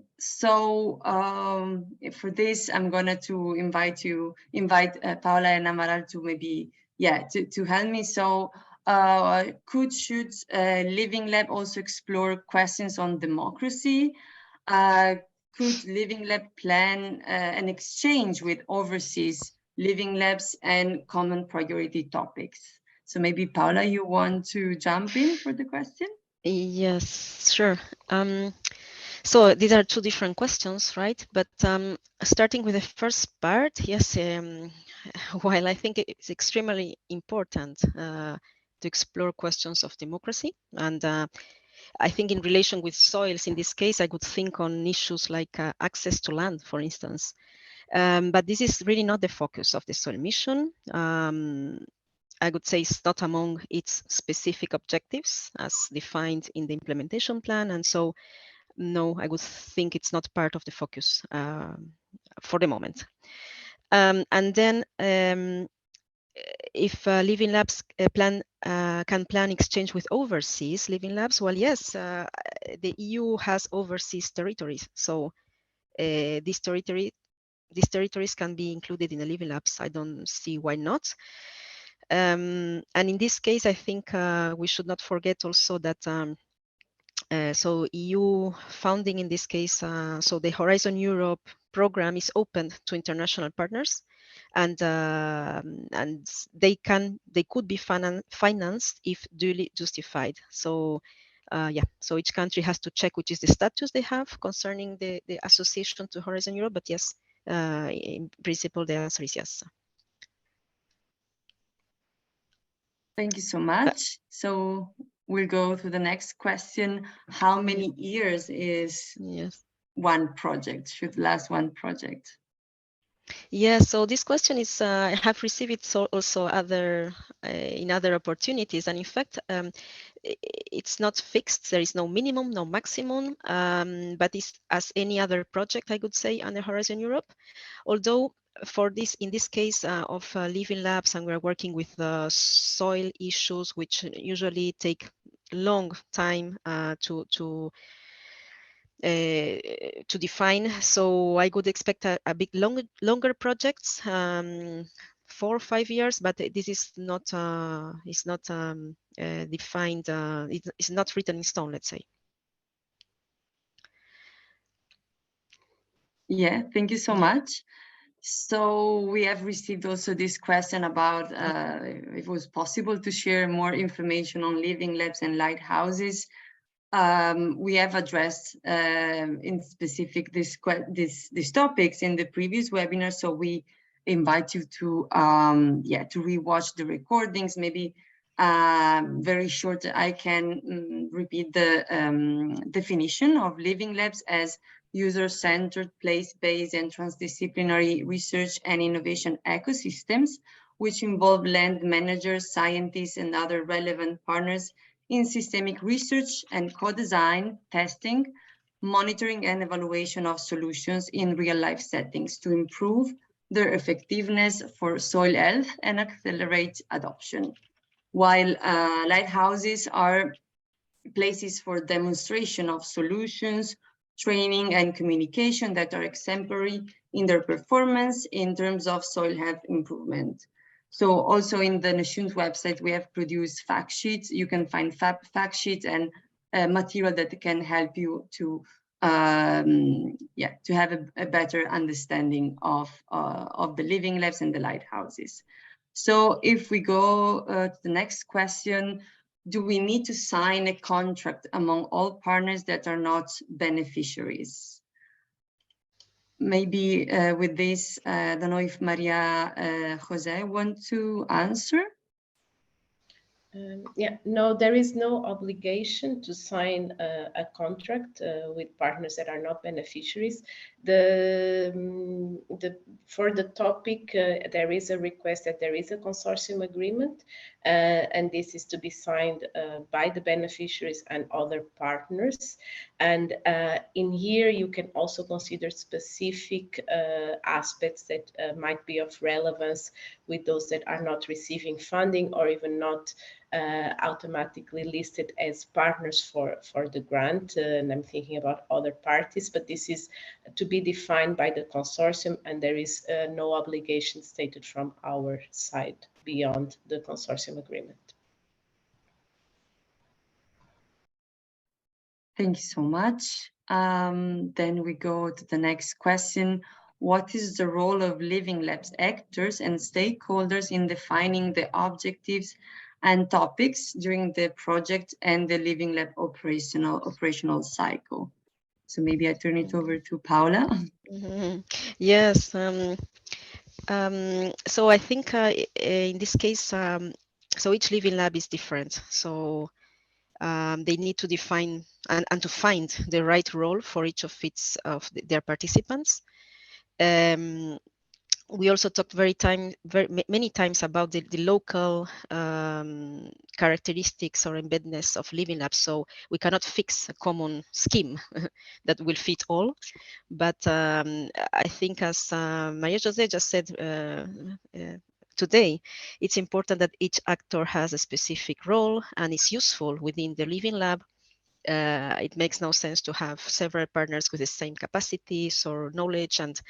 this, I'm going to invite Paula and Amaral to maybe, to help me. So should Living Lab also explore questions on democracy? Could Living Lab plan an exchange with overseas Living Labs and common priority topics? So maybe Paula, you want to jump in for the question? Yes, sure. So these are two different questions, right? But starting with the first part, yes, while I think it's extremely important to explore questions of democracy, and I think in relation with soils, in this case, I could think on issues like access to land, for instance. But this is really not the focus of the soil mission. I would say it's not among its specific objectives as defined in the implementation plan. And so, no, I would think it's not part of the focus for the moment. And then if Living Labs can plan exchange with overseas Living Labs, well, yes, the EU has overseas territories. So these territories can be included in the Living Labs. I don't see why not. And in this case, I think we should not forget also that so EU funding in this case, so the Horizon Europe program is open to international partners, and they could be financed if duly justified. So so each country has to check which is the status they have concerning the association to Horizon Europe. But yes, in principle, the answer is yes. Thank you so much. So we'll go to the next question. How many years is one project, should last one project? Yeah, so this question is, I have received it also in other opportunities. And in fact, it's not fixed. There is no minimum, no maximum, but it's as any other project, I could say, under Horizon Europe. Although in this case of Living Labs, and we're working with soil issues, which usually take long time to define. So I would expect a bit longer projects, 4 or 5 years, but this is not defined. It's not written in stone, let's say. Yeah, thank you so much. So we have received also this question about if it was possible to share more information on Living Labs and lighthouses. we have addressed in specific these topics in the previous webinar. So we invite you to to rewatch the recordings. Maybe very short, I can repeat the definition of living labs as user-centered, place-based and transdisciplinary research and innovation ecosystems, which involve land managers, scientists and other relevant partners in systemic research and co-design, testing, monitoring and evaluation of solutions in real-life settings to improve their effectiveness for soil health and accelerate adoption. While lighthouses are places for demonstration of solutions, training and communication that are exemplary in their performance in terms of soil health improvement. So also in the Nashun's website, we have produced fact sheets. You can find fact sheets and material that can help you to have a better understanding of the living labs and the lighthouses. So if we go to the next question, do we need to sign a contract among all partners that are not beneficiaries? Maybe with this, I don't know if Maria Jose want to answer? No, there is no obligation to sign a contract with partners that are not beneficiaries. For the topic, there is a request that there is a consortium agreement, and this is to be signed by the beneficiaries and other partners. And in here, you can also consider specific aspects that might be of relevance with those that are not receiving funding or even not automatically listed as partners for the grant, and I'm thinking about other parties, but this is to be defined by the consortium, and there is no obligation stated from our side beyond the consortium agreement. Thank you so much. Then we go to the next question. What is the role of Living Labs actors and stakeholders in defining the objectives and topics during the project and the Living Lab operational cycle? So maybe I turn it over to Paula. Yes. So I think in this case, so each Living Lab is different. So they need to define and to find the right role for each of their participants. We also talked many times about the local characteristics or embeddedness of Living Labs. So we cannot fix a common scheme that will fit all. But I think, as Maria Jose just said today, it's important that each actor has a specific role and is useful within the Living Lab. It makes no sense to have several partners with the same capacities or knowledge and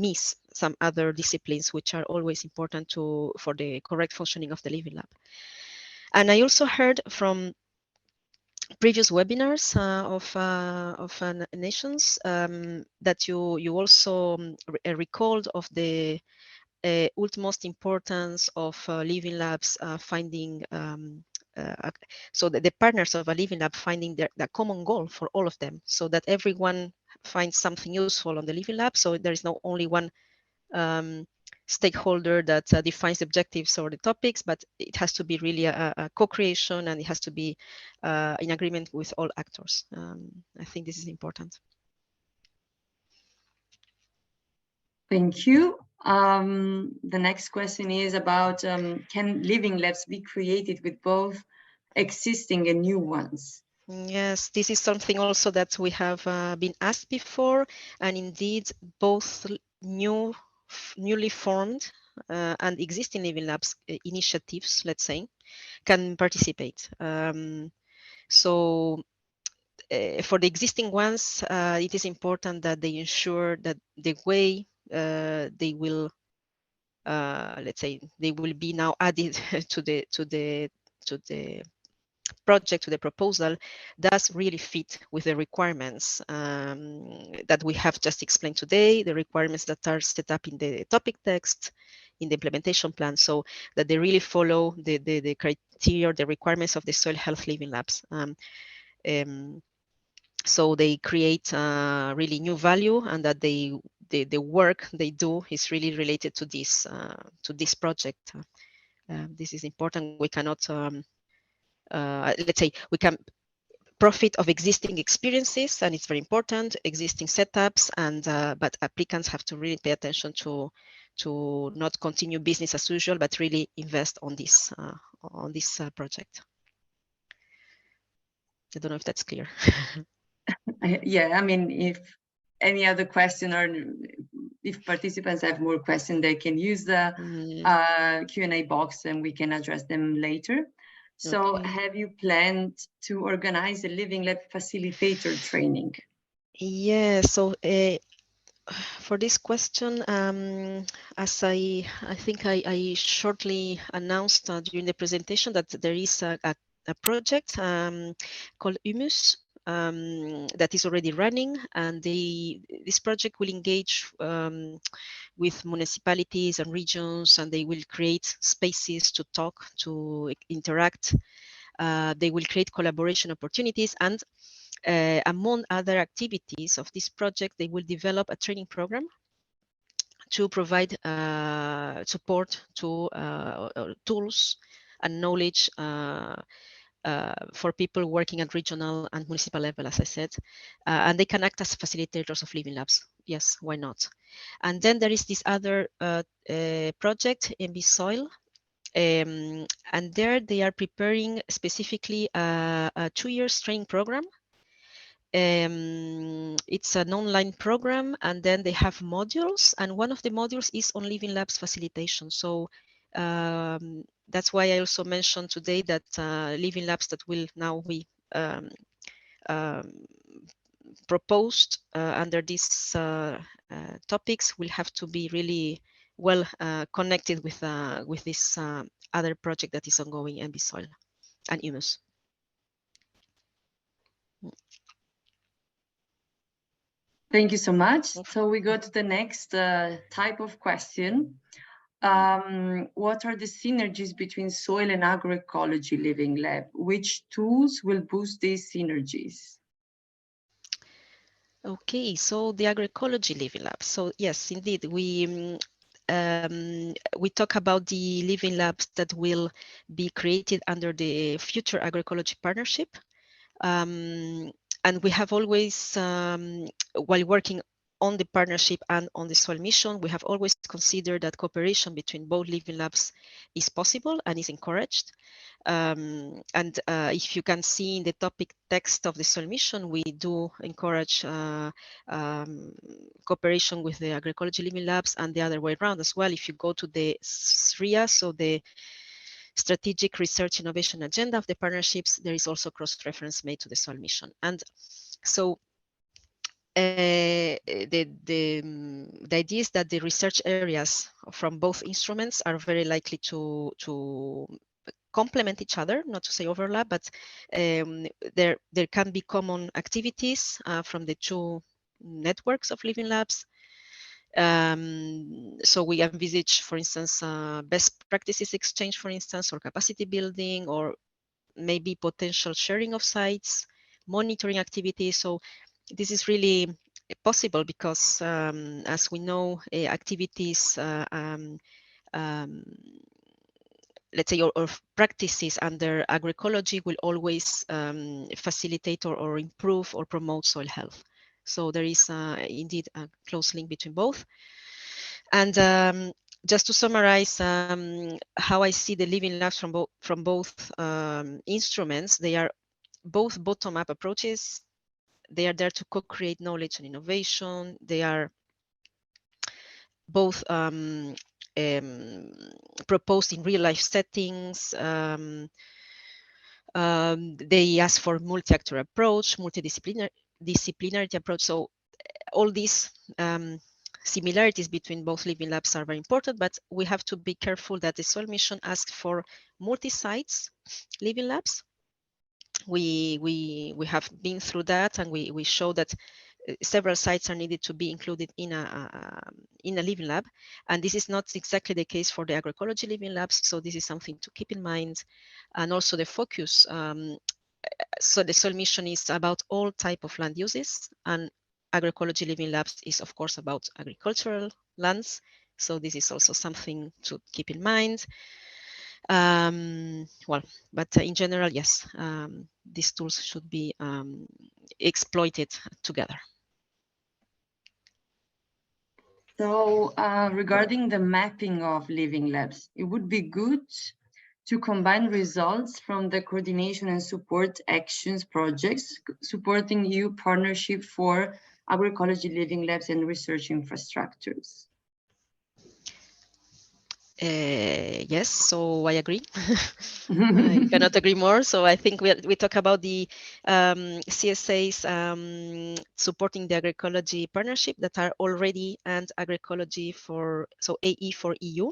miss some other disciplines which are always important for the correct functioning of the Living Lab. And I also heard from previous webinars of nations that you also recalled of the utmost importance of Living Labs finding so the partners of a Living Lab finding the common goal for all of them, so that everyone finds something useful on the Living Lab. So there is not only one stakeholder that defines the objectives or the topics, but it has to be really a co-creation, and it has to be in agreement with all actors. I think this is important. Thank you. The next question is about can Living Labs be created with both existing and new ones? Yes, this is something also that we have been asked before, and indeed both newly formed and existing Living Labs initiatives, let's say, can participate. So for the existing ones, it is important that they ensure that the way they will, let's say, they will be now added to the project, to the proposal, does really fit with the requirements that we have just explained today, the requirements that are set up in the topic text, in the implementation plan, so that they really follow the criteria, the requirements of the Soil Health Living Labs. so they create really new value, and that the work they do is really related to this project. This is important. We cannot, let's say, we can profit of existing experiences, and it's very important, existing setups, and but applicants have to really pay attention to not continue business as usual, but really invest on this project. I don't know if that's clear. Yeah, I mean, if any other question, or if participants have more questions, they can use the Q&A box and we can address them later. So Okay. have you planned to organize a Living Lab facilitator training? Yeah, so for this question, as I think I shortly announced during the presentation, that there is a project called Humus that is already running, and this project will engage with municipalities and regions, and they will create spaces to talk, to interact. They will create collaboration opportunities, and among other activities of this project, they will develop a training program to provide support to tools and knowledge for people working at regional and municipal level, as I said, and they can act as facilitators of living labs. Yes, why not? And then there is this other project, MB Soil, and there they are preparing specifically a 2-year training program. It's an online program, and then they have modules, and one of the modules is on Living Labs facilitation. So that's why I also mentioned today that Living Labs that will now be proposed under these topics will have to be really well connected with this other project that is ongoing, MB Soil and Humus. Thank you so much. So we go to the next type of question. What are the synergies between soil and agroecology Living Lab? Which tools will boost these synergies? Okay, so the agroecology Living Lab. So yes, indeed, we talk about the Living Labs that will be created under the Future Agroecology Partnership. And we have always, while working on the partnership and on the soil mission, we have always considered that cooperation between both Living Labs is possible and is encouraged. And if you can see in the topic text of the soil mission, we do encourage cooperation with the agroecology Living Labs, and the other way around as well. If you go to the SRIA, so the Strategic Research Innovation Agenda of the partnerships, there is also cross-reference made to the soil mission. And so the idea is that the research areas from both instruments are very likely to complement each other, not to say overlap, but there can be common activities from the two networks of Living Labs. So we envisage, for instance, best practices exchange, for instance, or capacity building, or maybe potential sharing of sites, monitoring activities. So this is really possible because, as we know, activities, let's say, or practices under agroecology will always facilitate or improve or promote soil health. So there is indeed a close link between both. And just to summarize how I see the Living Labs from both instruments, they are both bottom-up approaches. They are there to co-create knowledge and innovation. They are both proposed in real-life settings. They ask for multi-actor approach, multidisciplinarity approach. So all these similarities between both Living Labs are very important, but we have to be careful that the soil mission asks for multi-sites Living Labs. We have been through that, and we show that several sites are needed to be included in a Living Lab, and this is not exactly the case for the agroecology Living Labs. So this is something to keep in mind, and also the focus so the soil mission is about all type of land uses, and agroecology living labs is of course about agricultural lands. So this is also something to keep in mind. Well, but in general, yes, these tools should be exploited together. So regarding the mapping of living labs, it would be good to combine results from the coordination and support actions projects supporting EU partnership for agroecology living labs and research infrastructures. Yes, so I agree. I cannot agree more. So I think we talk about the CSAs supporting the agroecology partnership that are already and agroecology for, so AE for EU.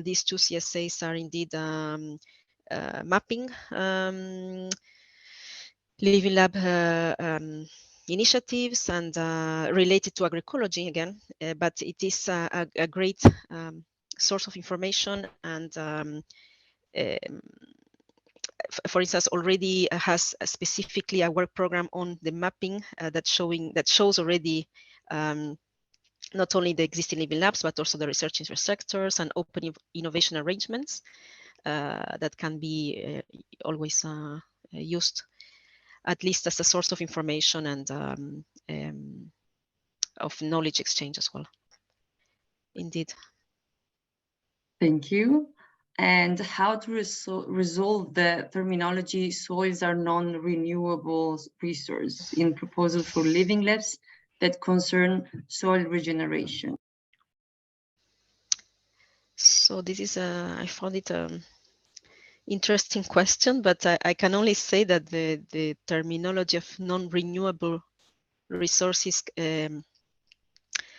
These two CSAs are indeed mapping living lab initiatives and related to agroecology again, but it is a great source of information, and for instance, already has specifically a work program on the mapping that shows already not only the existing living labs, but also the research infrastructures and open innovation arrangements that can be always used at least as a source of information and of knowledge exchange as well. Indeed. Thank you. And how to resolve the terminology soils are non-renewable resource in proposal for living labs that concern soil regeneration? So this is I found it interesting question, but I can only say that the terminology of non-renewable resources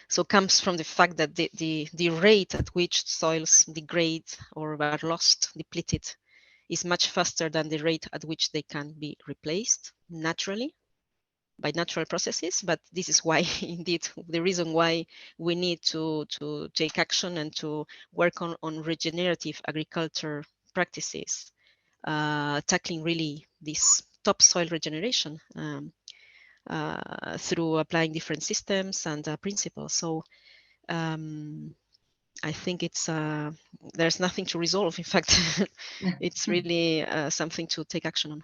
so comes from the fact that the rate at which soils degrade or are lost, depleted, is much faster than the rate at which they can be replaced naturally by natural processes. But this is why, indeed, the reason why we need to take action and to work on regenerative agriculture practices, tackling really this topsoil regeneration through applying different systems and principles. So I think it's there's nothing to resolve. In fact, it's really something to take action on.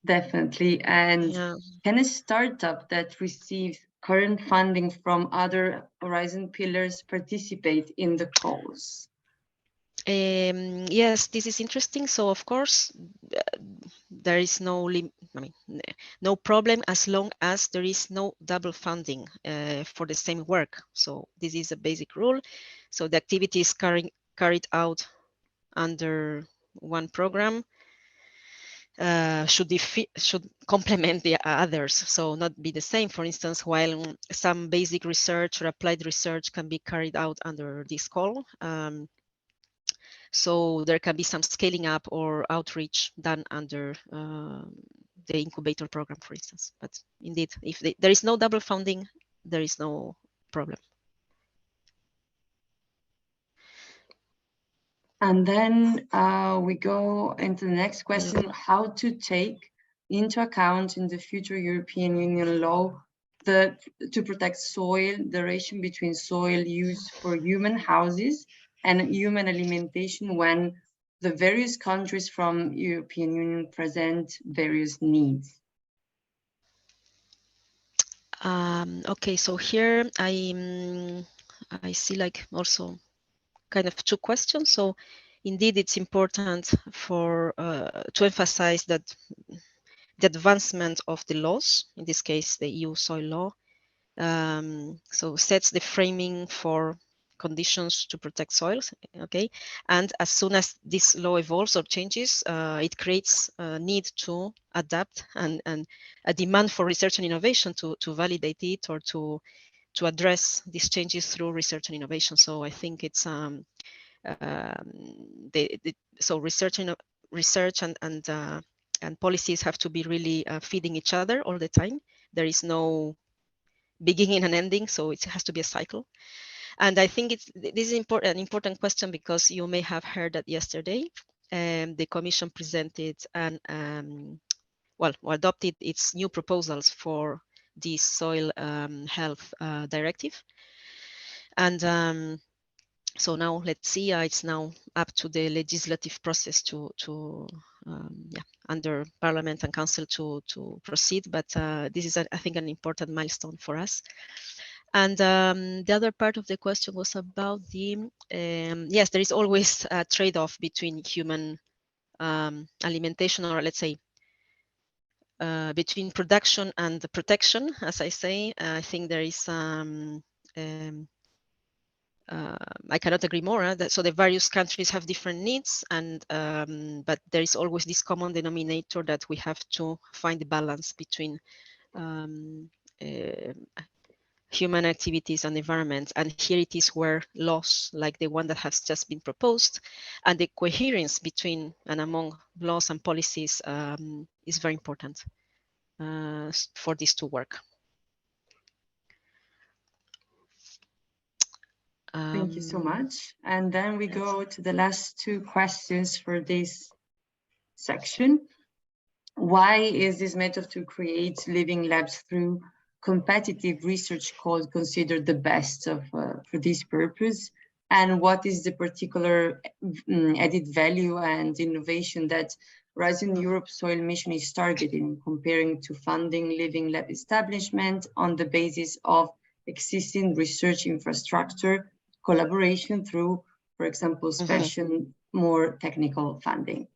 Definitely. And Yeah. can a startup that receives current funding from other Horizon pillars participate in the calls? Yes, this is interesting. So of course, there is no problem as long as there is no double funding for the same work. So this is a basic rule. So the activity is carried out under one program should complement the others, so not be the same. For instance, while some basic research or applied research can be carried out under this call, so there can be some scaling up or outreach done under the incubator program, for instance. But indeed, if there is no double funding, there is no problem. And then we go into the next question, how to take into account in the future European Union law to protect soil, the relation between soil use for human houses and human alimentation when the various countries from European Union present various needs. Okay, so here I see like also kind of two questions. So indeed, it's important for to emphasize that the advancement of the laws, in this case, the EU soil law, so sets the framing for conditions to protect soils, okay? And as soon as this law evolves or changes, it creates a need to adapt and a demand for research and innovation to validate it or to address these changes through research and innovation. So I think it's so research and policies have to be really feeding each other all the time. There is no beginning and ending, so it has to be a cycle. And I think this is an important question because you may have heard that yesterday the Commission presented and adopted its new proposals for the soil health directive. And so now let's see, it's now up to the legislative process to under Parliament and Council to proceed. But this is, I think, an important milestone for us. And the other part of the question was about the, yes, there is always a trade-off between human alimentation, or let's say, between production and the protection, as I say. I think there is I cannot agree more. So the various countries have different needs, and but there is always this common denominator that we have to find the balance between human activities and environment. And here it is where laws like the one that has just been proposed and the coherence between and among laws and policies is very important for this to work. Thank you so much. And then we go to the last two questions for this section. Why is this method to create living labs through competitive research called considered the best for this purpose? And what is the particular added value and innovation that Horizon Europe Soil Mission is targeting, comparing to funding living lab establishment on the basis of existing research infrastructure, collaboration through, for example, special, more technical funding?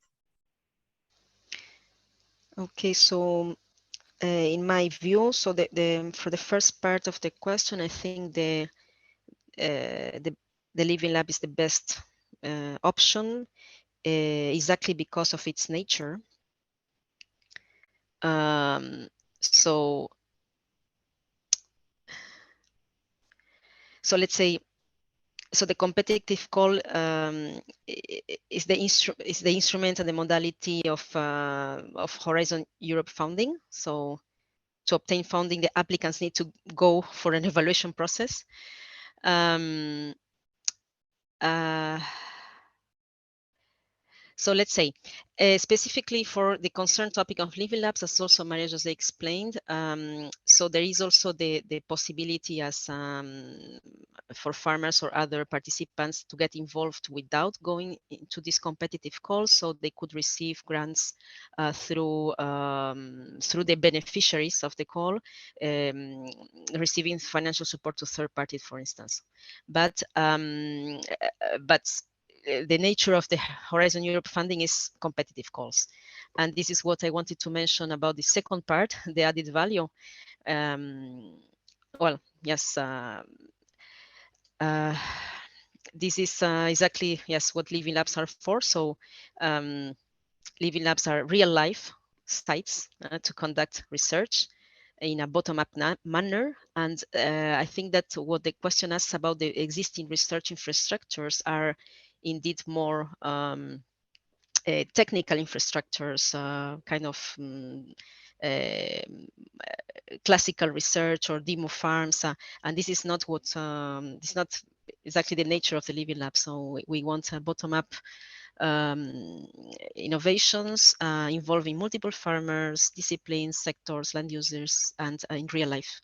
Okay, so in my view, so for the first part of the question, I think the living lab is the best option, exactly because of its nature. So let's say, so the competitive call is the instrument and the modality of Horizon Europe funding. So to obtain funding, the applicants need to go for an evaluation process. So let's say, specifically for the concerned topic of living labs, as also Maria Jose explained, so there is also the possibility as for farmers or other participants to get involved without going into this competitive call, so they could receive grants through the beneficiaries of the call, receiving financial support to third parties, for instance. But the nature of the Horizon Europe funding is competitive calls. And this is what I wanted to mention about the second part, the added value. Well, yes, this is exactly, yes, what living labs are for. So living labs are real life sites to conduct research in a bottom-up manner. And I think that what the question asks about the existing research infrastructures are indeed more technical infrastructures, kind of classical research or demo farms, and this is not what it's not exactly the nature of the living lab. So we want a bottom-up innovations involving multiple farmers, disciplines, sectors, land users, and in real life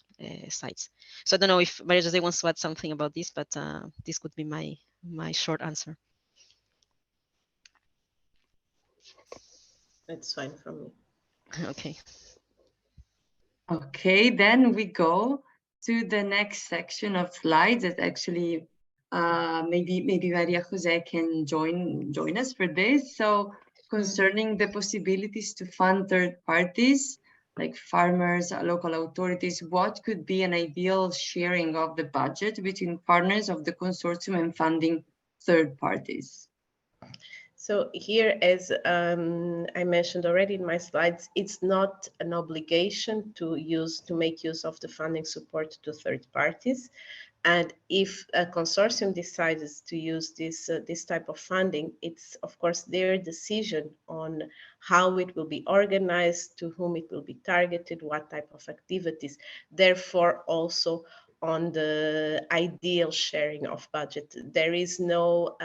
sites. So I don't know if Maria Jose wants to add something about this, but this could be my short answer. That's fine for me. Okay. Okay, then we go to the next section of slides that actually maybe Maria Jose can join us for this. So concerning the possibilities to fund third parties like farmers, local authorities, what could be an ideal sharing of the budget between partners of the consortium and funding third parties? So here, as I mentioned already in my slides, it's not an obligation to make use of the funding support to third parties. And if a consortium decides to use this type of funding, it's of course their decision on how it will be organized, to whom it will be targeted, what type of activities. Therefore, also on the ideal sharing of budget. There is no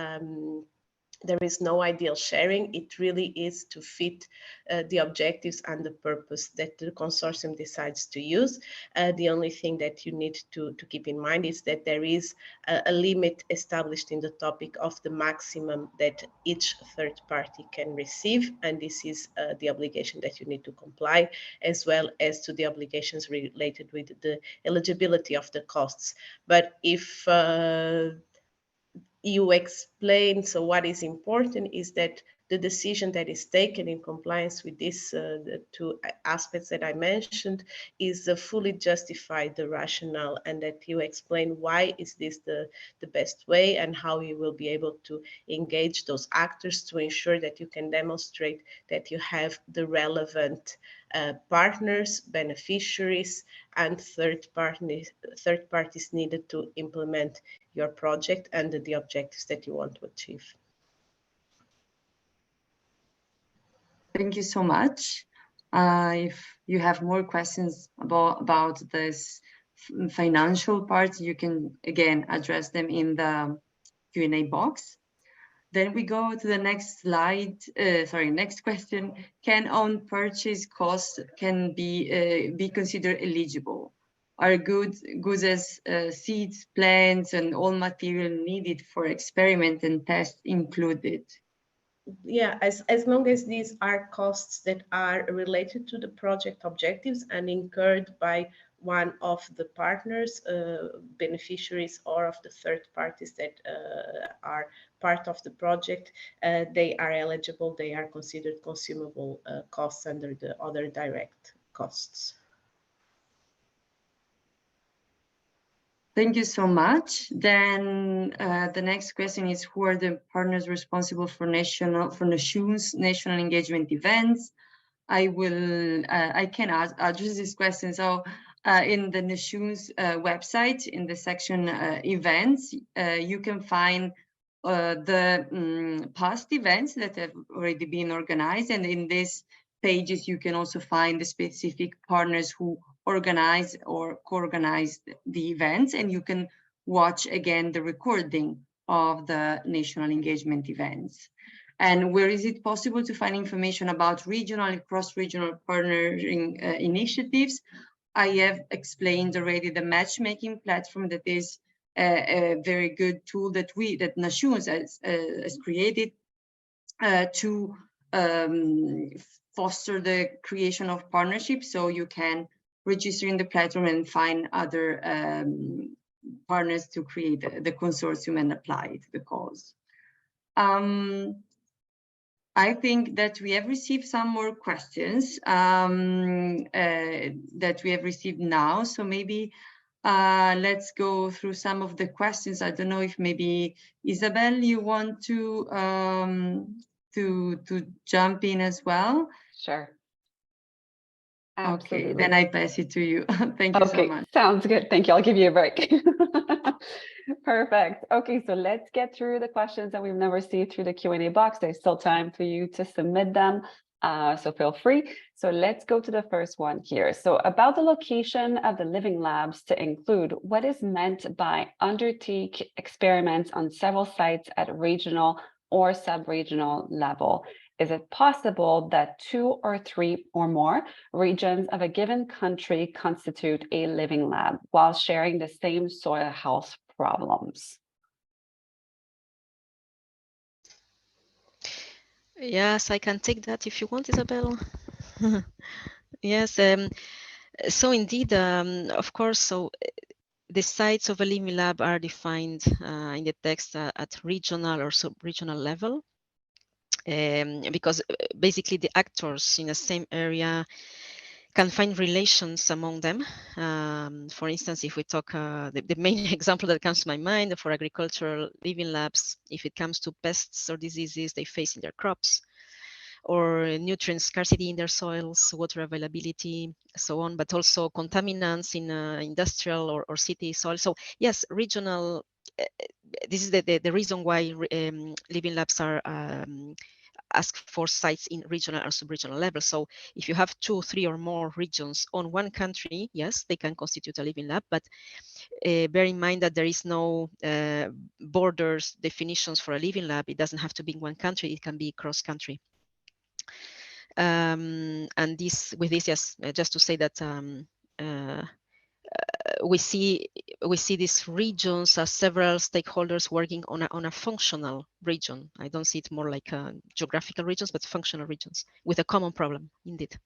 there is no ideal sharing. It really is to fit the objectives and the purpose that the consortium decides to use. The only thing that you need to keep in mind is that there is a limit established in the topic of the maximum that each third party can receive, and this is the obligation that you need to comply, as well as to the obligations related with the eligibility of the costs. But if you explain, so what is important is that the decision that is taken in compliance with these the two aspects that I mentioned is fully justified, the rationale, and that you explain why is this the best way and how you will be able to engage those actors to ensure that you can demonstrate that you have the relevant partners, beneficiaries, and third parties needed to implement your project and the objectives that you want to achieve. Thank you so much. If you have more questions about this financial part, you can again address them in the Q&A box. Then we go to the next slide. Next question. Can own purchase costs can be considered eligible? Are goods as seeds, plants, and all material needed for experiment and test included? Yeah, as long as these are costs that are related to the project objectives and incurred by one of the partners, beneficiaries, or of the third parties that are part of the project, they are eligible, they are considered consumable costs under the other direct costs. Thank you so much. Then the next question is, who are the partners responsible for NASHOON's national engagement events? I can address this question. So in the NASHOON's website, in the section events, you can find the past events that have already been organized. And in these pages, you can also find the specific partners who organize or co-organize the events, and you can watch again the recording of the national engagement events. And where is it possible to find information about regional and cross-regional partnering initiatives? I have explained already the matchmaking platform that is a very good tool that NASHOON has created to foster the creation of partnerships, so you can register in the platform and find other partners to create the consortium and apply to the cause. I think that we have received some more questions that we have received now. So maybe let's go through some of the questions. I don't know if maybe Isabel, you want to jump in as well? Sure. Absolutely. Okay, then I pass it to you. Thank you so much. Sounds good. Thank you. I'll give you a break. Perfect. Okay, so let's get through the questions that we've never seen through the Q&A box. There's still time for you to submit them, so feel free. So let's go to the first one here. So about the location of the living labs to include, what is meant by undertake experiments on several sites at regional or sub-regional level? Is it possible that 2 or 3 or more regions of a given country constitute a living lab while sharing the same soil health problems? Yes, I can take that if you want, Isabel. Yes, so indeed, of course, so the sites of a living lab are defined in the text at regional or sub-regional level. Because basically the actors in the same area can find relations among them. For instance, if we talk, the main example that comes to my mind for agricultural living labs, if it comes to pests or diseases they face in their crops, or nutrient scarcity in their soils, water availability, so on, but also contaminants in industrial or city soil. So yes, regional, this is the reason why living labs are ask for sites in regional or sub-regional level. So if you have 2, 3 or more regions on one country, yes, they can constitute a living lab, but bear in mind that there is no borders definitions for a living lab. It doesn't have to be in one country, it can be cross-country. And with this, yes, just to say that we see these regions as several stakeholders working on a functional region. I don't see it more like geographical regions, but functional regions with a common problem, indeed.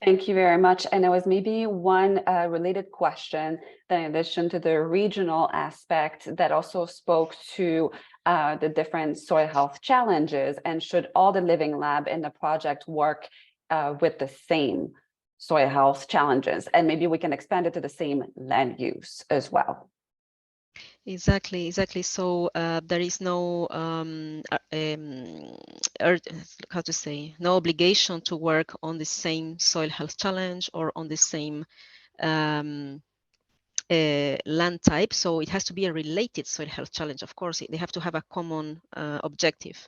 Thank you very much. And there was maybe one related question that, in addition to the regional aspect, that also spoke to the different soil health challenges, and should all the living lab in the project work with the same soil health challenges, and maybe we can expand it to the same land use as well. Exactly. So there is no how to say, no obligation to work on the same soil health challenge or on the same land type. So it has to be a related soil health challenge. Of course, they have to have a common objective,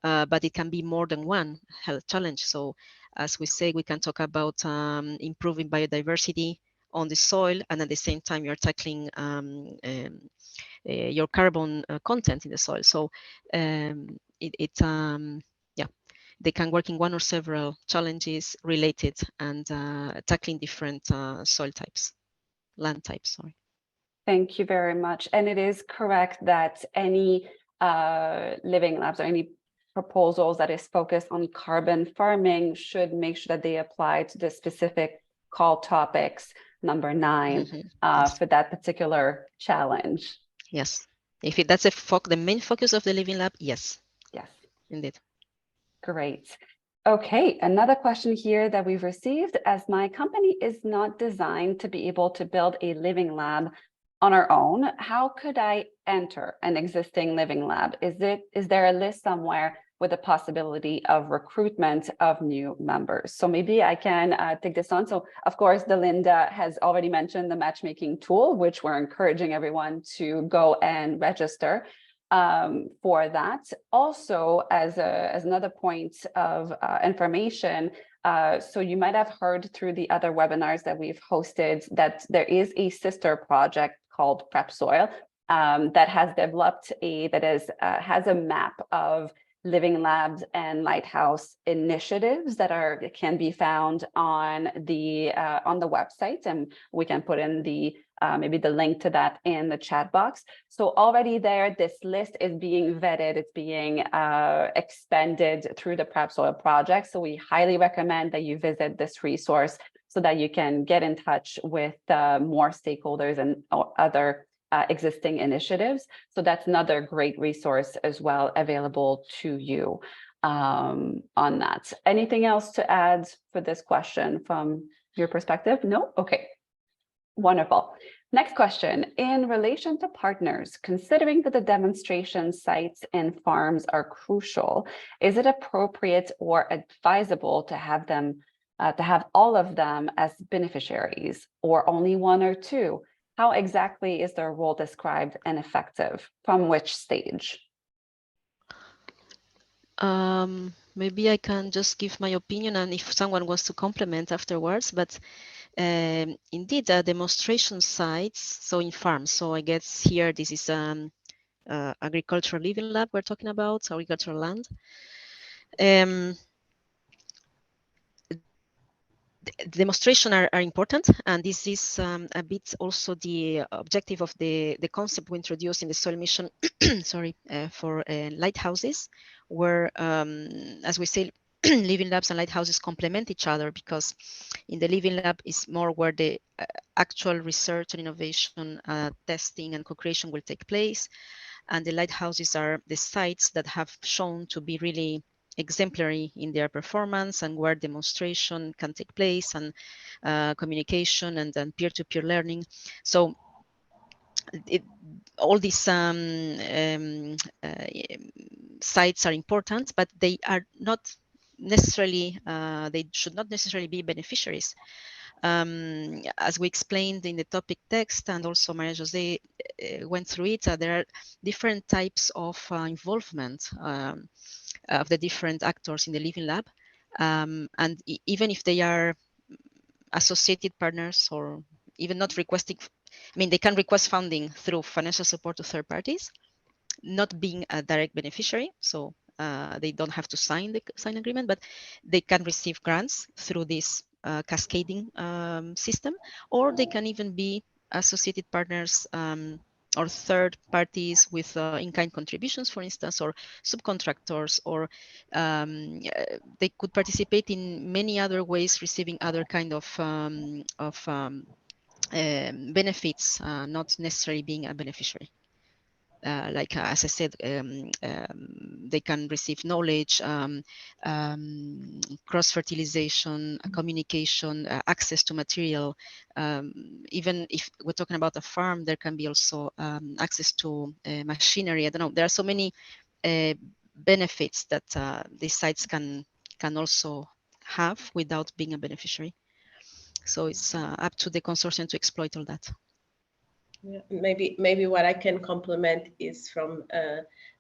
but it can be more than one health challenge. So as we say, we can talk about improving biodiversity on the soil, and at the same time you're tackling your carbon content in the soil. So yeah, they can work in one or several challenges related and tackling different soil types, land types, sorry. Thank you very much. And it is correct that any living labs or any proposals that is focused on carbon farming should make sure that they apply to the specific call topics, number 9, Yes. for that particular challenge. Yes, if that's the main focus of the living lab, yes. Yes, indeed. Great. Okay, another question here that we've received: as my company is not designed to be able to build a living lab on our own, how could I enter an existing living lab? Is there a list somewhere with a possibility of recruitment of new members? So maybe I can take this on. So of course, Delinda has already mentioned the matchmaking tool, which we're encouraging everyone to go and register for that. Also, as another point of information, so you might have heard through the other webinars that we've hosted that there is a sister project called Prep Soil that has developed has a map of living labs and lighthouse initiatives that can be found on the website, and we can put in the maybe the link to that in the chat box. So already there, this list is being vetted, it's being expanded through the Prep Soil project. So we highly recommend that you visit this resource so that you can get in touch with more stakeholders and other existing initiatives. So that's another great resource as well available to you on that. Anything else to add for this question from your perspective? No? Okay. Wonderful. Next question. In relation to partners, considering that the demonstration sites and farms are crucial, is it appropriate or advisable to have them, to have all of them as beneficiaries, or only one or two? How exactly is their role described and effective? From which stage? Maybe I can just give my opinion, and if someone wants to complement afterwards, but indeed, demonstration sites, so in farms. So I guess here this is agricultural living lab we're talking about, agricultural land. Demonstration are important, and this is a bit also the objective of the concept we introduced in the soil mission sorry, for lighthouses, where as we say, living labs and lighthouses complement each other, because in the living lab is more where the actual research and innovation, testing and co-creation will take place, and the lighthouses are the sites that have shown to be really exemplary in their performance, and where demonstration can take place, and communication and then peer-to-peer learning. So all these sites are important, but they are not necessarily, they should not necessarily be beneficiaries. As we explained in the topic text, and also Maria Jose went through it, there are different types of involvement of the different actors in the Living Lab. And even if they are associated partners or even not requesting, I mean, they can request funding through financial support to third parties, not being a direct beneficiary. So they don't have to sign the agreement, but they can receive grants through this cascading system, or they can even be associated partners or third parties with in-kind contributions, for instance, or subcontractors, or they could participate in many other ways, receiving other kind of benefits, not necessarily being a beneficiary. Like as I said, they can receive knowledge, cross-fertilization, communication, access to material. Even if we're talking about a farm, there can be also access to machinery. I don't know. There are so many benefits that these sites can also have without being a beneficiary. So it's up to the consortium to exploit all that. Yeah, maybe what I can complement is from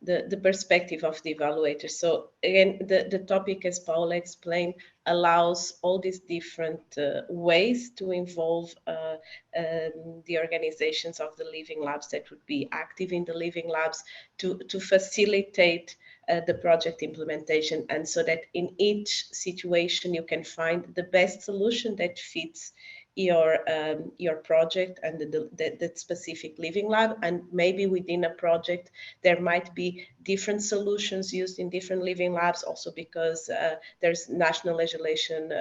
the perspective of the evaluator. So again, the topic, as Paula explained, allows all these different ways to involve the organizations of the living labs that would be active in the living labs to facilitate the project implementation, and so that in each situation you can find the best solution that fits your project and the specific living lab. And maybe within a project there might be different solutions used in different living labs, also because there's national legislation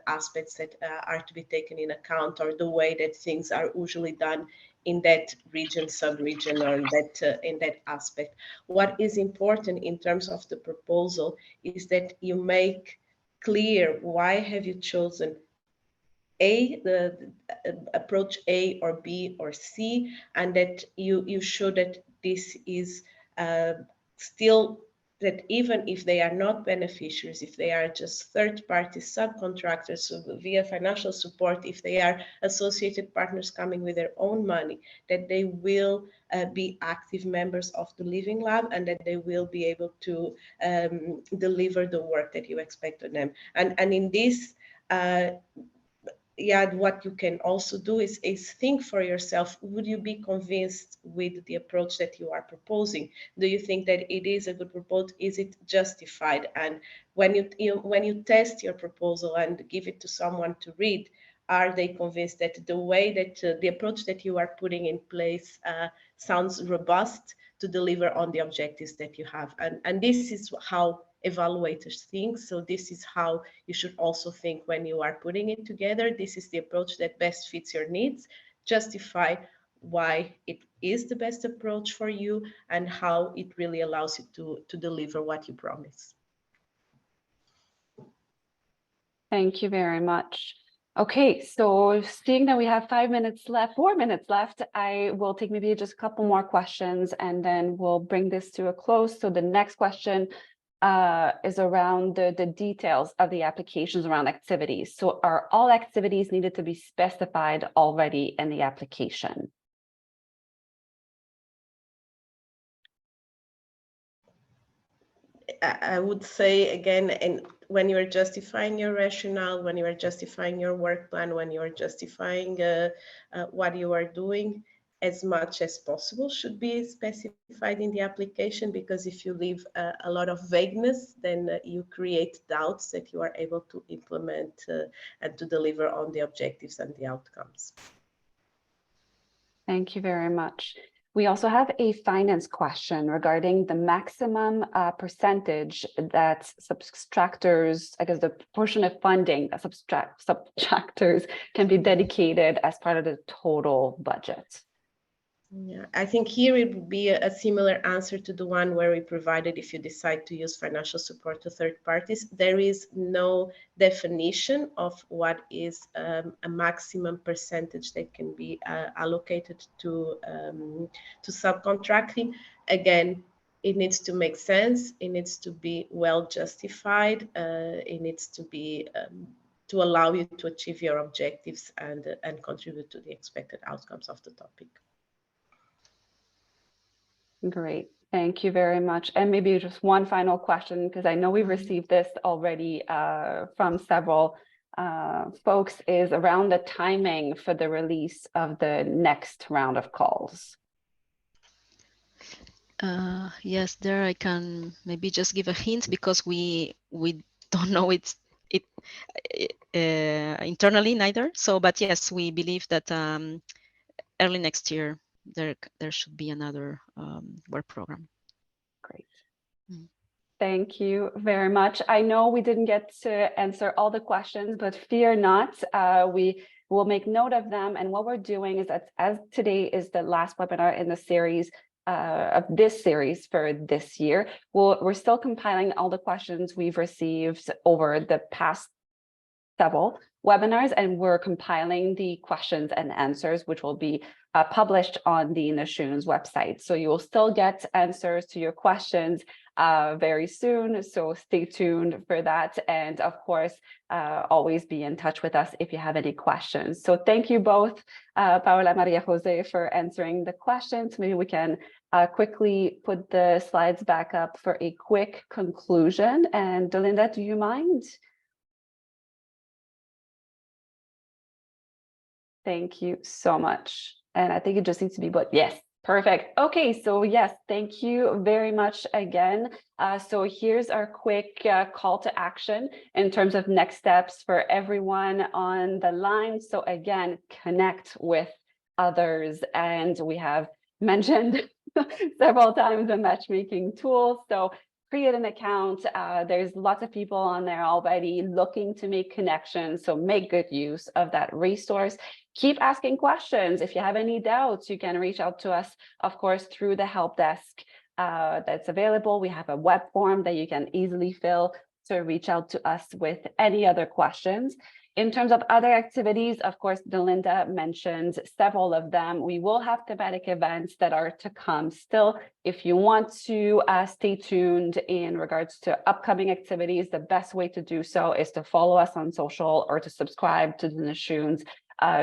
aspects that are to be taken in account, or the way that things are usually done in that region, sub-region, or in that aspect. What is important in terms of the proposal is that you make clear why have you chosen the approach A or B or C, and that you show that this is still, that even if they are not beneficiaries, if they are just third-party subcontractors via financial support, if they are associated partners coming with their own money, that they will be active members of the Living Lab, and that they will be able to deliver the work that you expect of them. And in this, yeah, what you can also do is think for yourself, would you be convinced with the approach that you are proposing? Do you think that it is a good proposal? Is it justified? And when you test your proposal and give it to someone to read, are they convinced that the way that the approach that you are putting in place sounds robust to deliver on the objectives that you have? And this is how evaluators think. So this is how you should also think when you are putting it together. This is the approach that best fits your needs. Justify why it is the best approach for you and how it really allows you to deliver what you promise. Thank you very much. Okay, so seeing that we have 4 minutes left, I will take maybe just a couple more questions and then we'll bring this to a close. So the next question is around the details of the applications around activities. So are all activities needed to be specified already in the application? I would say again, and when you are justifying your rationale, when you are justifying your work plan, when you are justifying what you are doing, as much as possible should be specified in the application, because if you leave a lot of vagueness, then you create doubts that you are able to implement and to deliver on the objectives and the outcomes. Thank you very much. We also have a finance question regarding the maximum percentage that subtractors, I guess the portion of funding that subtractors can be dedicated as part of the total budget. Yeah, I think here it would be a similar answer to the one where we provided if you decide to use financial support to third parties. There is no definition of what is a maximum percentage that can be allocated to subcontracting. Again, it needs to make sense. It needs to be well justified. It needs to be to allow you to achieve your objectives and contribute to the expected outcomes of the topic. Great. Thank you very much. And maybe just one final question, because I know we've received this already from several folks, is around the timing for the release of the next round of calls. Yes, there I can maybe just give a hint, because we don't know it internally neither. So, but yes, we believe that early next year there should be another work program. Great. Thank you very much. I know we didn't get to answer all the questions, but fear not. We will make note of them. And what we're doing is that, as today is the last webinar in the series, of this series for this year, we're still compiling all the questions we've received over the past several webinars, and we're compiling the questions and answers, which will be published on the Nashoon's website. So you will still get answers to your questions very soon. So stay tuned for that. And of course, always be in touch with us if you have any questions. So thank you both, Paola, Maria Jose, for answering the questions. Maybe we can quickly put the slides back up for a quick conclusion. And Delinda, do you mind? Thank you so much. And I think it just needs to be, but yes, perfect. Okay, so yes, thank you very much again. So here's our quick call to action in terms of next steps for everyone on the line. So again, connect with others. And we have mentioned several times the matchmaking tool. So create an account. There's lots of people on there already looking to make connections. So make good use of that resource. Keep asking questions. If you have any doubts, you can reach out to us, of course, through the help desk that's available. We have a web form that you can easily fill to reach out to us with any other questions. In terms of other activities, of course, Delinda mentioned several of them. We will have thematic events that are to come still. If you want to stay tuned in regards to upcoming activities, the best way to do so is to follow us on social or to subscribe to the Nashoon's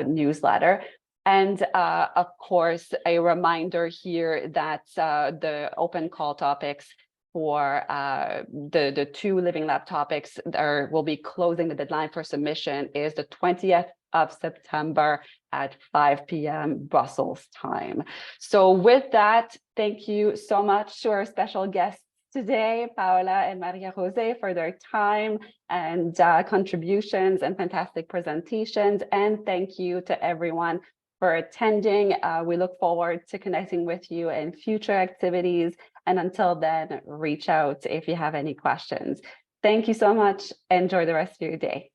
newsletter. And of course, a reminder here that the open call topics for the 2 Living Lab topics will be closing. The deadline for submission is the 20th of September at 5 p.m. Brussels time. So with that, thank you so much to our special guests today, Paola and Maria Jose, for their time and contributions and fantastic presentations. And thank you to everyone for attending. We look forward to connecting with you in future activities. And until then, reach out if you have any questions. Thank you so much. Enjoy the rest of your day.